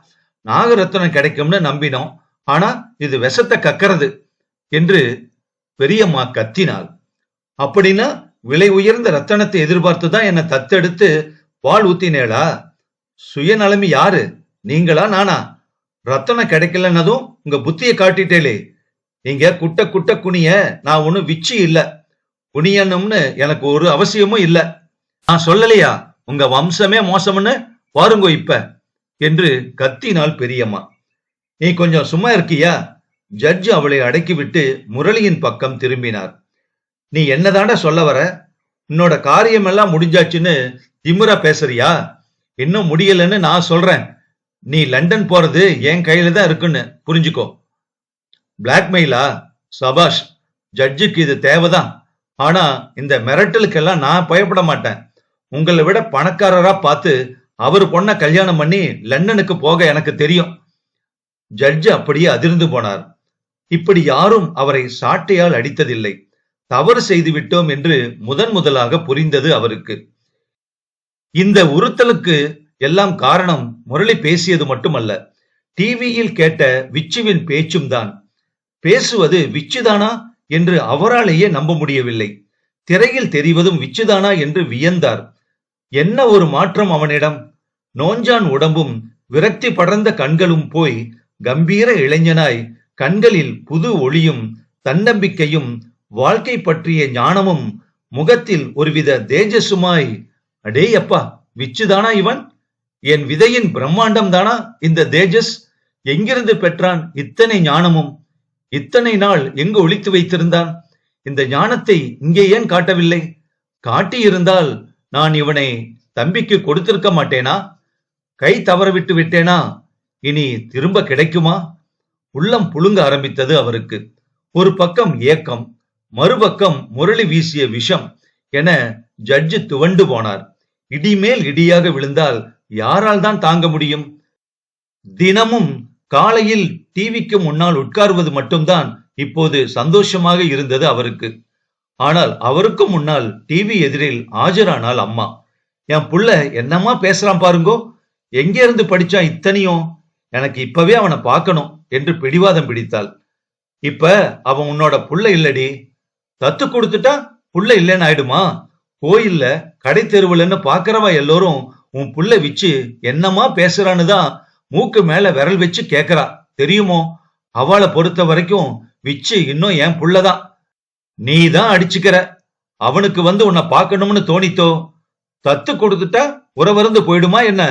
நாகரத்னம் கிடைக்கும்னு நம்பினோம், ஆனா இது விஷத்தை கக்கறது என்று பெரியம்மா கத்தினாள். அப்படின்னா விலை உயர்ந்த ரத்தனத்தை எதிர்பார்த்துதான் என்ன தத்தெடுத்து பால் ஊத்தினேளா? சுயநலமி யாரு, நீங்களா நானா? ரத்தனம் கிடைக்கலன்னதும் உங்க புத்திய காட்டிட்டேலே. நீங்க குட்ட குட்ட குனிய, நான் ஒண்ணும் விச்சி இல்ல. குனியணும்னு எனக்கு ஒரு அவசியமும் இல்ல. நான் சொல்லலையா உங்க வம்சமே மோசம்னு? பாருங்கோ இப்ப என்று கத்தினாள் பெரியம்மா. நீ கொஞ்சம் சும்மா இருக்கியா? ஜட்ஜ் அவளை அடக்கிவிட்டு முரளியின் பக்கம் திரும்பினார். நீ என்னதாண்டா சொல்ல வர? உன்னோட காரியம் எல்லாம் முடிஞ்சாச்சுன்னு திமிரா பேசுறியா? இன்னும் முடியலன்னு நான் சொல்றேன். நீ லண்டன் போறது என் கையில தான் இருக்குன்னு புரிஞ்சுக்கோ. பிளாக்மெயிலா? சபாஷ், ஜட்ஜுக்கு இது தேவைதான். ஆனா இந்த மிரட்டலுக்கெல்லாம் நான் பயப்பட மாட்டேன். உங்களை விட பணக்காரரா பார்த்து அவர் பொண்ண கல்யாணம் பண்ணி லண்டனுக்கு போக எனக்கு தெரியும். ஜட்ஜ் அப்படியே அதிர்ந்து போனார். இப்படி யாரும் அவரை சாட்டையால் அடித்ததில்லை. தவறு செய்து விட்டோம் என்று முதலாக புரிந்தது அவருக்கு. இந்த உறுத்தலுக்கு எல்லாம் காரணம் முரளி பேசியது மட்டுமல்ல, டிவியில் கேட்ட விச்சுவின் பேச்சும் தான். பேசுவது விச்சுதானா என்று அவராலேயே நம்ப முடியவில்லை. திரையில் தெரிவதும் விச்சுதானா என்று வியந்தார். என்ன ஒரு மாற்றம் அவனிடம்! நோஞ்சான் உடம்பும் விரக்தி படர்ந்த கண்களும் போய் கம்பீர இளைஞனாய், கண்களில் புது ஒளியும் தன்னம்பிக்கையும் வாழ்க்கை பற்றிய ஞானமும் முகத்தில் ஒருவித தேஜசுமாய். அடே அப்பா, விச்சுதானா இவன்? என் விதையின் பிரம்மாண்டம் தானா இந்த தேஜஸ்? எங்கிருந்து பெற்றான் இத்தனை ஞானமும்? இத்தனை நாள் எங்கு ஒளித்து வைத்திருந்தான்? இந்த ஞானத்தை இங்கே ஏன் காட்டவில்லை? காட்டியிருந்தால் நான் இவனை தம்பிக்கு கொடுத்திருக்க மாட்டேனா? கை தவற விட்டு விட்டேனா? இனி திரும்ப கிடைக்குமா? உள்ளம் புழுங்க ஆரம்பித்தது அவருக்கு. ஒரு பக்கம் ஏக்கம், மறுபக்கம் முரளி வீசிய விஷம் என ஜட்ஜு துவண்டு போனார். இடிமேல் இடியாக விழுந்தால் யாரால் தான் தாங்க முடியும்? தினமும் காலையில் டிவிக்கு முன்னால் உட்கார்வது மட்டும்தான் இப்போது சந்தோஷமாக இருந்தது அவருக்கு. ஆனால் அவருக்கு முன்னால் டிவி எதிரில் ஆஜரானால் அம்மா. என் புள்ள என்னமா பேசுறான் பாருங்கோ, எங்கே இருந்து படிச்சான் இத்தனையும்? எனக்கு இப்பவே அவனை பார்க்கணும் என்று பிடிவாதம் பிடித்தாள். இப்ப அவன் உன்னோட புள்ள இல்லடி. தத்து கொடுத்துட்டா புள்ள இல்லைன்னு ஆயிடுமா? கோயில்ல கடை தெருவுலன்னு பாக்குறவா எல்லோரும் உன் புள்ள விச்சு என்னமா பேசுறான்னு தான் மூக்கு மேல விரல் வச்சு கேக்குறா, தெரியுமோ? அவளை பொறுத்த வரைக்கும் விச்சு இன்னும் என் புள்ளதான். நீ தான் அடிச்சுக்கிற. அவனுக்கு வந்து உன்னை பார்க்கணும்னு தோணித்தோ? தத்து கொடுத்துட்டா உறவருந்து போயிடுமா என்ன?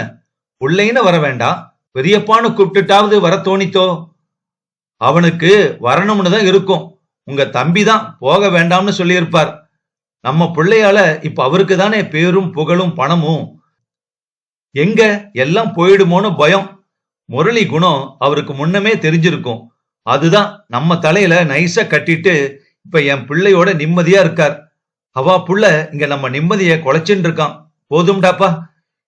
புள்ளைன்னு வர வேண்டாம், பெரியப்பான்னு கூப்பிட்டுட்டாவது வர தோணித்தோ? அவனுக்கு வரணும்னு தான் இருக்கும். உங்க தம்பி தான் போக வேண்டாம்னு சொல்லியிருப்பார். நம்ம பிள்ளையால இப்ப அவருக்கு தானே பேரும் புகழும் பணமும். எங்க எல்லாம் போயிடுமோன்னு பயம். முரளி குணம் அவருக்கு முன்னமே தெரிஞ்சிருக்கும். அதுதான் நம்ம தலையில நைஸா கட்டிட்டு இப்ப என் பிள்ளையோட நிம்மதியா இருக்கார். அவா புள்ள இங்க நம்ம நிம்மதிய குலைச்சுட்டு இருக்கான். போதும்டாப்பா,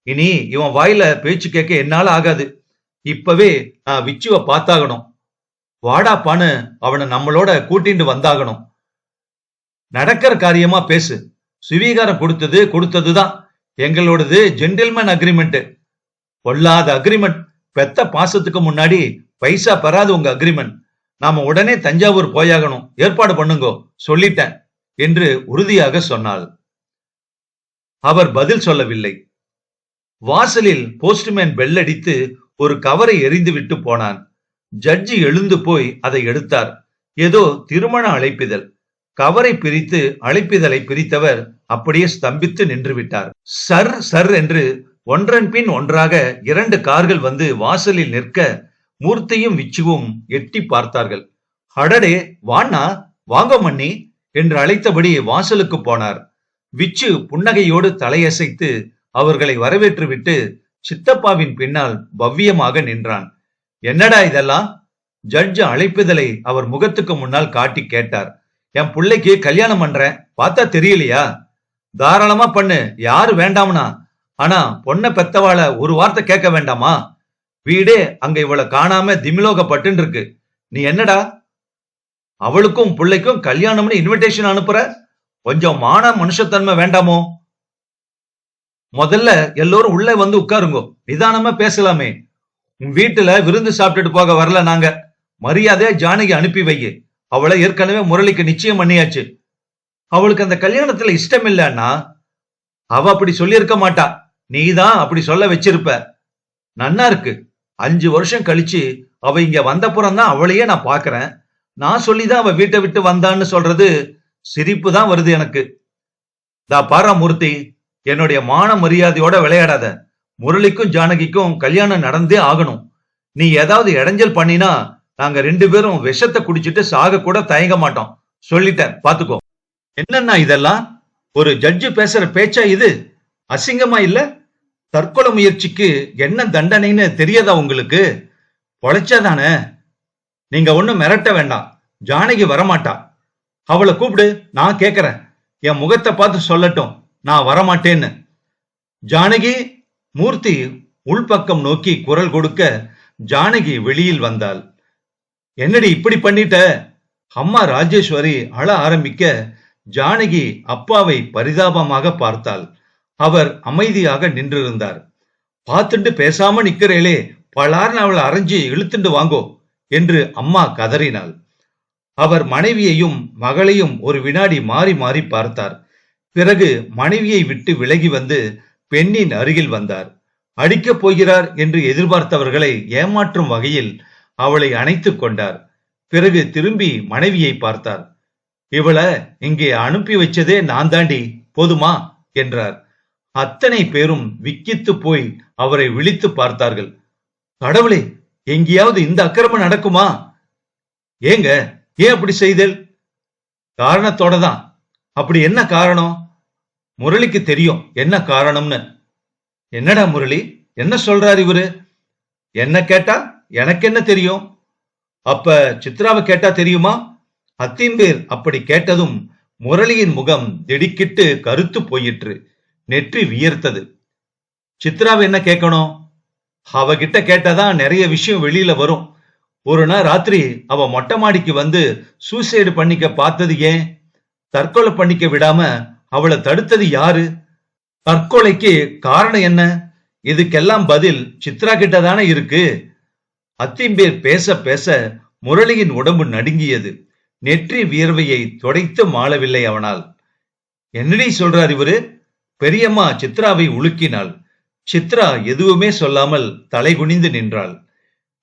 இனி இவன் வாயில பேச்சு கேட்க என்னால ஆகாது. இப்பவே நான் விச்சுவ பார்த்தாகணும். வாடாப்பான்னு அவனை நம்மளோட கூட்டிட்டு வந்தாகணும். நடக்கிற காரியமா பேசு. சுவீகாரம் கொடுத்ததுதான். எங்களோடது ஜென்டில்மேன் அக்ரிமெண்ட். பொல்லாத அக்ரிமெண்ட். பெத்த பாசத்துக்கு முன்னாடி பைசா பெறாது உங்க அக்ரிமெண்ட். நாம உடனே தஞ்சாவூர் போயாகணும். ஏற்பாடு பண்ணுங்கோ, சொல்லிட்டேன் என்று உறுதியாக சொன்னாள். அவர் பதில் சொல்லவில்லை. வாசலில் போஸ்ட்மேன் பெல் அடித்து ஒரு கவரை எறிந்து விட்டு போனான். ஜட்ஜி எழுந்து போய் அதை எடுத்தார். ஏதோ திருமண அழைப்பிதழ். கவரை பிரித்து அழைப்பிதழை பிரித்தவர் அப்படியே ஸ்தம்பித்து நின்று விட்டார். சர் சர் என்று ஒன்றன் பின் ஒன்றாக 2 கார்கள் வந்து வாசலில் நிற்க மூர்த்தியும் விச்சுவும் எட்டி பார்த்தார்கள். அடடே, வாண்ணா, வாங்க மன்னி என்று அழைத்தபடி வாசலுக்கு போனார். விச்சு புன்னகையோடு தலையசைத்து அவர்களை வரவேற்றுவிட்டு சித்தப்பாவின் பின்னால் பவ்யமாக நின்றான். என்னடா இதெல்லாம்? ஜட்ஜ் அழைப்புதலை அவர் முகத்துக்கு முன்னால் காட்டி கேட்டார். என் பிள்ளைக்கு கல்யாணம் பண்றேன், பார்த்தா தெரியலையா? தாராளமா பண்ணு, யாரு வேண்டாம்னா. ஆனா பொண்ணை பெத்தவாள ஒரு வார்த்தை கேட்க வேண்டாமா? வீடே அங்க இவளை காணாம திமிலோகப்பட்டு இருக்கு. நீ என்னடா அவளுக்கும் பிள்ளைக்கும் கல்யாணம்னு இன்விடேஷன் அனுப்புற? கொஞ்சம் மான மனுஷத்தன்மை வேண்டாமோ? முதல்ல எல்லோரும் உள்ள வந்து உட்காருங்கோ, நிதானமா பேசலாமே. உன் வீட்டுல விருந்து சாப்பிட்டுட்டு போக வரல நாங்க. மரியாதையா ஜானகி அனுப்பி வையே. அவளை ஏற்கனவே முரளிக்கு நிச்சயம் பண்ணியாச்சு. அவளுக்கு அந்த கல்யாணத்துல இஷ்டம் இல்லன்னா அவ அப்படி சொல்லியிருக்க மாட்டா. நீதான் அப்படி சொல்ல வச்சிருப்ப. நன்னா இருக்கு. 5 வருஷம் கழிச்சு அவ இங்க வந்தப்புறம் தான் அவளையே நான் பாக்குறேன். நான் சொல்லிதான் அவ வீட்டை விட்டு வந்தான்னு சொல்றது சிரிப்பு தான் வருது எனக்கு. பாரா மூர்த்தி, என்னுடைய மான மரியாதையோட விளையாடாத. முரளிக்கும் ஜானகிக்கும் கல்யாணம் நடந்தே ஆகணும். நீ ஏதாவது இடைஞ்சல் பண்ணினா நாங்க 2 பேரும் விஷத்தை குடிச்சிட்டு சாக கூட தயங்க மாட்டோம். சொல்லிட்டேன், பாத்துக்கோ. என்னன்னா இதெல்லாம்? ஒரு ஜட்ஜு பேசுற பேச்சா இது? அசிங்கமா இல்ல? தற்கொலை முயற்சிக்கு என்ன தண்டனைன்னு தெரியாதா உங்களுக்கு? பொழைச்சாதானே. நீங்க ஒண்ணும் மிரட்ட வேண்டாம். ஜானகி வரமாட்டா. அவளை கூப்பிடு, நான் கேக்குறேன். என் முகத்தை பார்த்து சொல்லட்டும் நான் வரமாட்டேன்னு. ஜானகி. மூர்த்தி உள்பக்கம் நோக்கி குரல் கொடுக்க ஜானகி வெளியில் வந்தாள். என்னடி இப்படி பண்ணிட்ட? அம்மா ராஜேஸ்வரி அழ ஆரம்பிக்க ஜானகி அப்பாவை பரிதாபமாக பார்த்தாள். அவர் அமைதியாக நின்றிருந்தார். பார்த்துட்டு பேசாம நிக்கிறேளே, பலார்னு அவளை அரைஞ்சி இழுத்துண்டு வாங்கோ என்று அம்மா கதறினாள். அவர் மனைவியையும் மகளையும் ஒரு வினாடி மாறி மாறி பார்த்தார். பிறகு மனைவியை விட்டு விலகி வந்து பெண்ணின் அருகில் வந்தார். அடிக்கப் போகிறார் என்று எதிர்பார்த்தவர்களை ஏமாற்றும் வகையில் அவளை அணைத்துக் கொண்டார். பிறகு திரும்பி மனைவியை பார்த்தார். இவளை இங்கே அனுப்பி வச்சதே நான் தாண்டி, போதுமா என்றார். அத்தனை பேரும் விக்கித்து போய் அவரை விழித்து பார்த்தார்கள். கடவுளே, எங்கேயாவது இந்த அக்கிரமம் நடக்குமா? ஏங்க, ஏன் அப்படி செய்தல்? காரணத்தோட தான். அப்படி என்ன காரணம்? முரளிக்கு தெரியும் என்ன காரணம்னு. என்னடா முரளி, என்ன சொல்றாரு இவரு? என்ன கேட்டா எனக்கு என்ன தெரியும்? அப்ப சித்ராவை கேட்டா தெரியுமா? அத்திம்பேர் அப்படி கேட்டதும் முரளியின் முகம் திடுக்கிட்டு கருத்து போயிற்று. நெற்றி வியர்த்தது. சித்ராவை என்ன கேட்கணும்? அவகிட்ட கேட்டாதான் நிறைய விஷயம் வெளியில வரும். ஒரு நாள் ராத்திரி அவ மொட்டை மாடிக்கு வந்து சூசைடு பண்ணிக்க பார்த்தது ஏன்? தற்கொலை பண்ணிக்க விடாம அவளை தடுத்தது யாரு? தற்கொலைக்கு காரணம் என்ன? இதுக்கெல்லாம் பதில் சித்ரா கிட்ட தானே இருக்கு. அத்திம்பேர் பேச பேச முரளியின் உடம்பு நடுங்கியது. நெற்றி வியர்வையை துடைத்து மாளவில்லை அவனால். என்னடி சொல்றார் இவரு? பெரியம்மா சித்ராவை உலுக்கினாள். சித்ரா எதுவுமே சொல்லாமல் தலை குனிந்து நின்றாள்.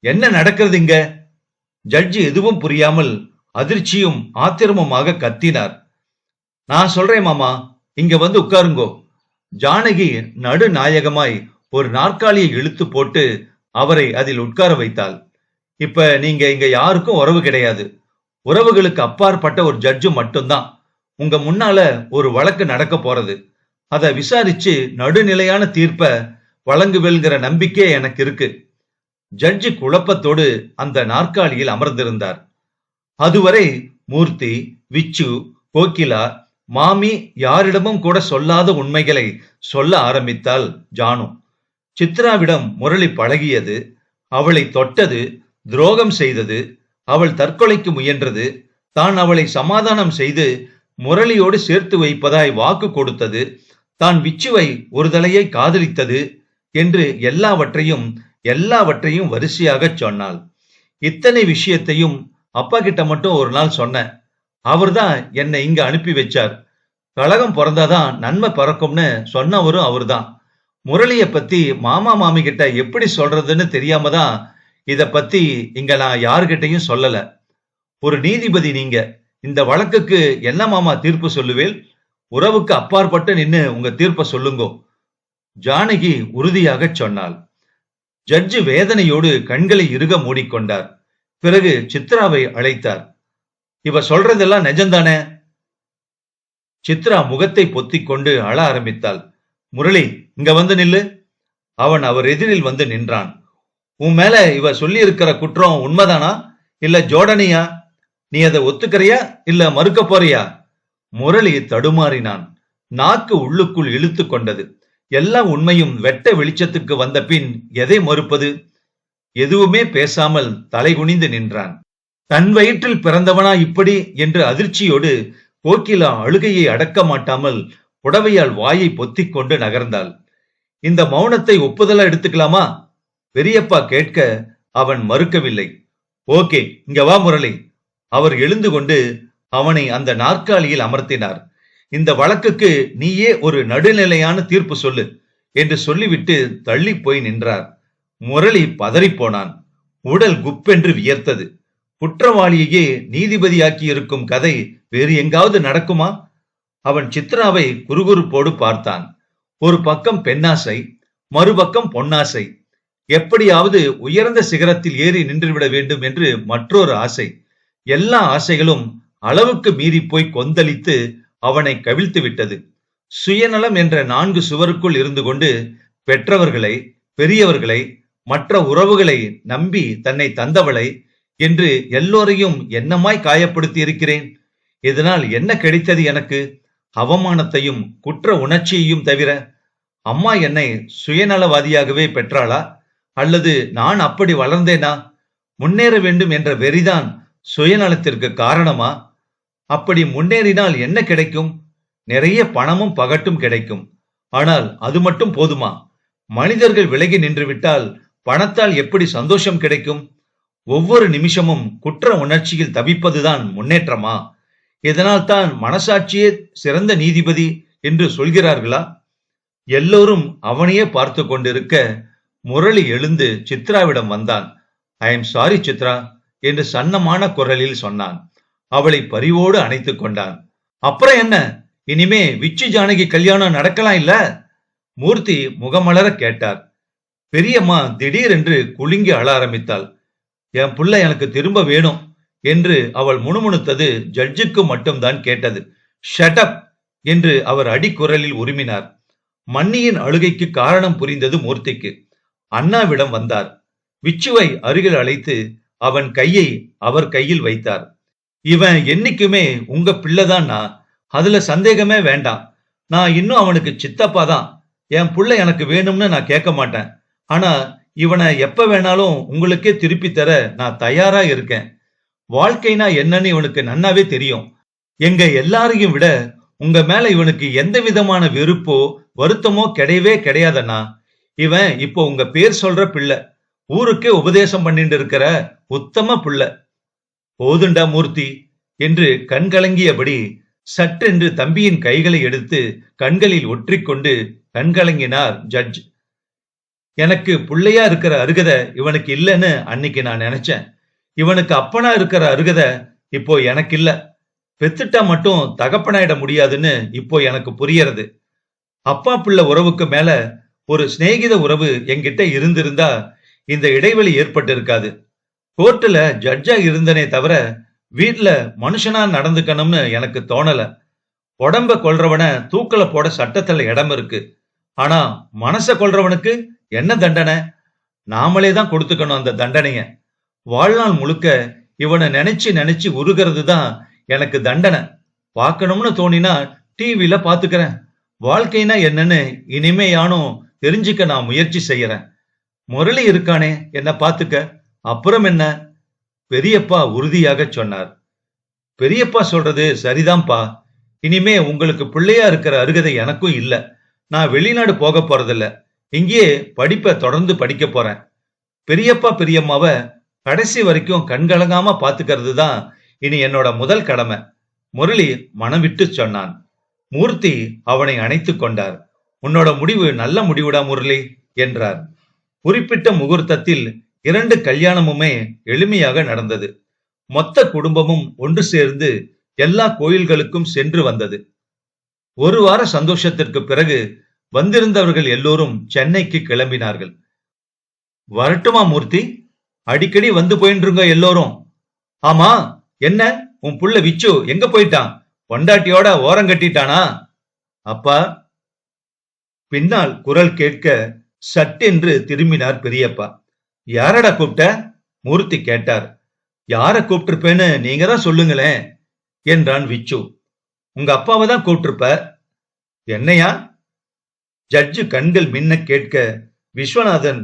என்ன நடக்கிறது இங்க? ஜட்ஜி எதுவும் புரியாமல் அதிர்ச்சியும் ஆத்திரமுமாக கத்தினார். நான் சொல்றேன் மாமா, இங்க வந்து உட்காருங்கோ. ஜானகி நடுநாயகமாய் ஒரு நாற்காலியை இழுத்து போட்டு அவரை அதில் உட்கார வைத்தாள். இப்ப நீங்க இங்க யாருக்கும் உறவு கிடையாது. உறவுகளுக்கு அப்பாற்பட்ட ஒரு ஜட்ஜு மட்டும்தான். உங்க முன்னால ஒரு வழக்கு நடக்க போறது. அதை விசாரிச்சு நடுநிலையான தீர்ப்ப வழங்குவெல்கிற நம்பிக்கை எனக்கு இருக்கு. ஜட்ஜி குழப்பத்தோடு அந்த நாற்காலியில் அமர்ந்திருந்தார். அதுவரை மூர்த்தி, விச்சு, கோகிலா, மாமி யாரிடமும் கூட சொல்லாத உண்மைகளை சொல்ல ஆரம்பித்தாள் ஜானு. சித்ராவிடம் முரளி பழகியது, அவளை தொட்டது, துரோகம் செய்தது, அவள் தற்கொலைக்கு முயன்றது, தான் அவளை சமாதானம் செய்து முரளியோடு சேர்த்து வைப்பதாய் வாக்கு கொடுத்தது, தான் விச்சுவை ஒரு தலையை காதலித்தது என்று எல்லாவற்றையும் வரிசையாக சொன்னாள். இத்தனை விஷயத்தையும் அப்பா கிட்ட மட்டும் ஒரு நாள் சொன்னேன். அவர்தான் என்னை இங்க அனுப்பி வச்சார். கழகம் பிறந்தாதான் நன்மை பறக்கும்னு சொன்னவரும் அவர்தான். முரளிய பத்தி மாமா மாமி கிட்ட எப்படி சொல்றதுன்னு தெரியாம தான் இத பத்தி இங்க நான் யாருகிட்டயும் சொல்லல. ஒரு நீதிபதி நீங்க. இந்த வழக்குக்கு என்ன மாமா தீர்ப்பு சொல்லுவேல்? உறவுக்கு அப்பாற்பட்டு நின்னு உங்க தீர்ப்ப சொல்லுங்கோ. ஜானகி உறுதியாக சொன்னாள். ஜட்ஜு வேதனையோடு கண்களை இறுக மூடிக்கொண்டார். பிறகு சித்ராவை அழைத்தார். இவ சொல்றதெல்லாம் நிஜம்தானே? சித்ரா முகத்தை பொத்திக் கொண்டு அழ ஆரம்பித்தாள். முரளி, இங்க வந்து நில்லு. அவன் அவர் எதிரில் வந்து நின்றான். உன் மேல இவ சொல்லி இருக்கிற குற்றம் உண்மைதானா இல்ல ஜோடனையா? நீ அதை ஒத்துக்கிறியா இல்ல மறுக்க போறியா? முரளி தடுமாறினான். நாக்கு உள்ளுக்குள் இழுத்து கொண்டது. எல்லா உண்மையும் வெட்ட வெளிச்சத்துக்கு வந்த பின் எதை மறுப்பது? எதுவுமே பேசாமல் தலைகுனிந்து நின்றான். தன் வயிற்றில் பிறந்தவனா இப்படி என்று அதிர்ச்சியோடு கோகிலா அழுகையை அடக்க மாட்டாமல் புடவையால் வாயை பொத்திக் கொண்டு நகர்ந்தாள். இந்த மௌனத்தை ஒப்புதலா எடுத்துக்கலாமா? பெரியப்பா கேட்க அவன் மறுக்கவில்லை. ஓகே, இங்க வா முரளி. அவர் எழுந்து கொண்டு அவனை அந்த நாற்காலியில் அமர்த்தினார். இந்த வழக்குக்கு நீயே ஒரு நடுநிலையான தீர்ப்பு சொல்லு என்று சொல்லிவிட்டு தள்ளி போய் நின்றார். முரளி பதறிப்போனான். உடல் குப்பென்று வியர்த்தது. குற்றவாளியையே நீதிபதியாக்கி இருக்கும் கதை வேறு எங்காவது நடக்குமா? அவன் சித்ராவை குறுகுறுப்போடு பார்த்தான். ஒரு பக்கம் பெண்ணாசை, மறுபக்கம் பொன்னாசை. எப்படியாவது உயர்ந்த சிகரத்தில் ஏறி நின்றுவிட வேண்டும் என்று மற்றொரு ஆசை. எல்லா ஆசைகளும் அளவுக்கு மீறி போய் கொந்தளித்து அவனை கவிழ்த்து விட்டது. சுயநலம் என்ற 4 சுவருக்குள் இருந்து கொண்டு பெற்றவர்களை, பெரியவர்களை, மற்ற உறவுகளை நம்பி தன்னை தந்தவளை என்று எல்லோரையும் என்னமாய் காயப்படுத்தி இருக்கிறேன். இதனால் என்ன கிடைத்தது எனக்கு? அவமானத்தையும் குற்ற உணர்ச்சியையும் தவிர. அம்மா என்னை சுயநலவாதியாகவே பெற்றாளா? அல்லது நான் அப்படி வளர்ந்தேனா? முன்னேற வேண்டும் என்ற வெறிதான் சுயநலத்திற்கு காரணமா? அப்படி முன்னேறினால் என்ன கிடைக்கும்? நிறைய பணமும் பகட்டும் கிடைக்கும். ஆனால் அது மட்டும் போதுமா? மனிதர்கள் விலகி நின்று விட்டால் பணத்தால் எப்படி சந்தோஷம் கிடைக்கும்? ஒவ்வொரு நிமிஷமும் குற்ற உணர்ச்சியில் தவிப்பதுதான் முன்னேற்றமா? இதனால் தான் மனசாட்சியே சிறந்த நீதிபதி என்று சொல்கிறார்களா? எல்லோரும் அவனையே பார்த்து கொண்டிருக்க முரளி எழுந்து சித்ராவிடம் வந்தான். ஐ எம் சாரி சித்ரா என்று சன்னமான குரலில் சொன்னான். அவளை பரிவோடு அணைத்துக் கொண்டான். அப்புறம் என்ன, இனிமே விச்சு ஜானகி கல்யாணம் நடக்கலாம் இல்ல? மூர்த்தி முகமலர கேட்டார். பெரியம்மா திடீரென்று குலுங்கி அழ ஆரம்பித்தாள். என் புள்ள எனக்கு திரும்ப வேணும் என்று அவள் முணுமுணுத்தது ஜட்ஜுக்கு மட்டும்தான் கேட்டது. ஷட் அப் என்று அவர் அடிக்குரலில் உருமினார். மன்னியின் அழுகைக்கு காரணம் புரிந்தது மூர்த்திக்கு. அண்ணாவிடம் வந்தார். விச்சுவை அருகில் அழைத்து அவன் கையை அவர் கையில் வைத்தார். இவன் என்னைக்குமே உங்க பிள்ளைதான்னா, அதுல சந்தேகமே வேண்டாம். நான் இன்னும் அவனுக்கு சித்தப்பா தான். என் புள்ள எனக்கு வேணும்னு நான் கேட்க மாட்டேன். ஆனா இவனை எப்ப வேணாலும் உங்களுக்கே திருப்பி தர நான் தயாரா இருக்கேன். வாழ்க்கைனா என்னன்னு இவனுக்கு நன்னாவே தெரியும். எங்க எல்லாரையும் விட உங்க மேல இவனுக்கு எந்த விதமான வெறுப்போ வருத்தமோ கிடையவே கிடையாதண்ணா. இவன் இப்போ உங்க பேர் சொல்ற பிள்ளை, ஊருக்கே உபதேசம் பண்ணிட்டு இருக்கிற உத்தம பிள்ளை. போதுண்டா மூர்த்தி என்று கண்கலங்கியபடி சற்றென்று தம்பியின் கைகளை எடுத்து கண்களில் ஒற்றிக்கொண்டு கண்கலங்கினார் ஜட்ஜ். எனக்கு பிள்ளையா இருக்கிற அருகதை இவனுக்கு இல்லைன்னு அன்னைக்கு நான் நினைச்சேன். இவனுக்கு அப்பனா இருக்கிற அருகதை இப்போ எனக்கு இல்ல. பெத்துட்டா மட்டும் தகப்பனாயிட முடியாதுன்னு இப்போ எனக்கு புரியறது. அப்பா பிள்ளை உறவுக்கு மேல ஒரு சிநேகித உறவு என்கிட்ட இருந்திருந்தா இந்த இடைவெளி ஏற்பட்டு இருக்காது. கோர்ட்டுல ஜட்ஜா இருந்தனே தவிர வீட்டுல மனுஷனா நடந்துக்கணும்னு எனக்கு தோணல. உடம்ப கொல்றவன தூக்கல போட சட்டத்துல இடம் இருக்கு. ஆனா மனச கொல்றவனுக்கு என்ன தண்டனை? நாமளே தான் கொடுத்துக்கணும் அந்த தண்டனைய. வாழ்நாள் முழுக்க இவனை நினைச்சு நினைச்சு உருகிறது தான் எனக்கு தண்டனை. பார்க்கணும்னு தோணினா டிவில பாத்துக்கிறேன். வாழ்க்கைனா என்னன்னு இனிமே யானும் தெரிஞ்சுக்க நான் முயற்சி செய்யறேன். முரளி இருக்கானே என்ன பாத்துக்க, அப்புறம் என்ன? பெரியப்பா உறுதியாக சொன்னார். பெரியப்பா சொல்றது சரிதான்ப்பா. இனிமே உங்களுக்கு பிள்ளையா இருக்கிற அருகதை எனக்கும் இல்ல. நான் வெளிநாடு போக போறதில்ல. இங்கேயே படிப்பை தொடர்ந்து படிக்க போறேன். பெரியப்பா பெரியம்மாவ கடைசி வரைக்கும் கண்கலங்காம பாத்துக்கிறது தான் இனி என்னோட முதல் கடமை. முரளி மனம் விட்டு சொன்னான். மூர்த்தி அவனை அணைத்துக் கொண்டார். உன்னோட முடிவு நல்ல முடிவுடா முரளி என்றார். குறிப்பிட்ட முகூர்த்தத்தில் 2 கல்யாணமுமே எளிமையாக நடந்தது. மொத்த குடும்பமும் ஒன்று சேர்ந்து எல்லா கோயில்களுக்கும் சென்று வந்தது. ஒரு வார சந்தோஷத்திற்கு பிறகு வந்திருந்தவர்கள் எல்லோரும் சென்னைக்கு கிளம்பினார்கள். வரட்டுமா மூர்த்தி? அடிக்கடி வந்து போயின்றுங்க எல்லோரும். ஆமா, என்ன உன் புள்ள விச்சு எங்க போயிட்டான்? பொண்டாட்டியோட ஓரங்கட்டிட்டானா? அப்பா, பின்னால் குரல் கேட்க சட்டென்று திரும்பினார் பெரியப்பா. யாரடா கூப்பிட்ட? மூர்த்தி கேட்டார். யார கூப்பிட்டிருப்பேன்னு நீங்க தான் சொல்லுங்களேன் என்றான் விச்சு. உங்க அப்பாவை தான் கூப்பிட்டிருப்ப. என்னையா? ஜட்ஜு கண்கள் மின்ன கேட்க விஸ்வநாதன்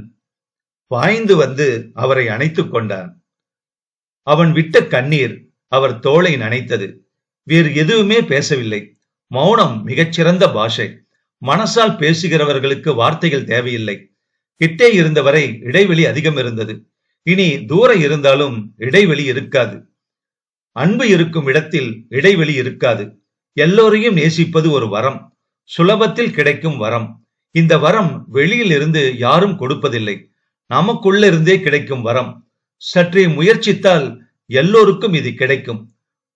பாய்ந்து வந்து அவரை அணைத்துக் கொண்டான். அவன் விட்ட கண்ணீர் அவர் தோளை நனைத்தது. வேறு எதுவுமே பேசவில்லை. மௌனம் மிகச்சிறந்த பாஷை. மனசால் பேசுகிறவர்களுக்கு வார்த்தைகள் தேவையில்லை. கிட்டே இருந்தவரை இடைவெளி அதிகம் இருந்தது. இனி தூர இருந்தாலும் இடைவெளி இருக்காது. அன்பு இருக்கும் இடத்தில் இடைவெளி இருக்காது. எல்லோரையும் நேசிப்பது ஒரு வரம், சுலபத்தில் கிடைக்கும் வரம். இந்த வரம் வெளியில் இருந்து யாரும் கொடுப்பதில்லை, நமக்குள்ள இருந்தே கிடைக்கும் வரம். சற்றே முயற்சித்தால் எல்லோருக்கும் இது கிடைக்கும்.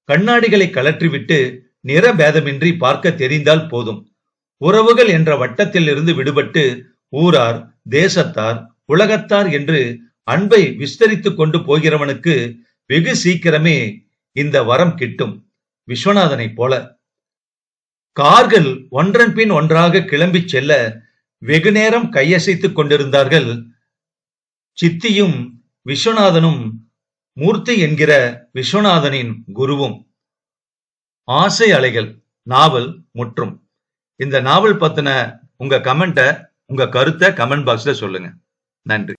கண்ணாடிகளை கலற்றிவிட்டு நிற பேதமின்றி பார்க்க தெரிந்தால் போதும். உறவுகள் என்ற வட்டத்தில் இருந்து விடுபட்டு ஊரார், தேசத்தார், உலகத்தார் என்று அன்பை விஸ்தரித்துக் கொண்டு போகிறவனுக்கு வெகு சீக்கிரமே இந்த வரம் கிட்டும். விஸ்வநாதனை போல. கார்கள் ஒன்றன் பின் ஒன்றாக கிளம்பி செல்ல வெகு நேரம் கையசைத்துக் கொண்டிருந்தார்கள். சித்தியும் விஸ்வநாதனும், மூர்த்தி என்கிற விஸ்வநாதனின் குருவும். ஆசை அலைகள் நாவல் முற்றும். இந்த நாவல் பத்தின உங்க கமெண்ட, உங்க கருத்தை கமெண்ட் பாக்ஸ்ல சொல்லுங்க. நன்றி.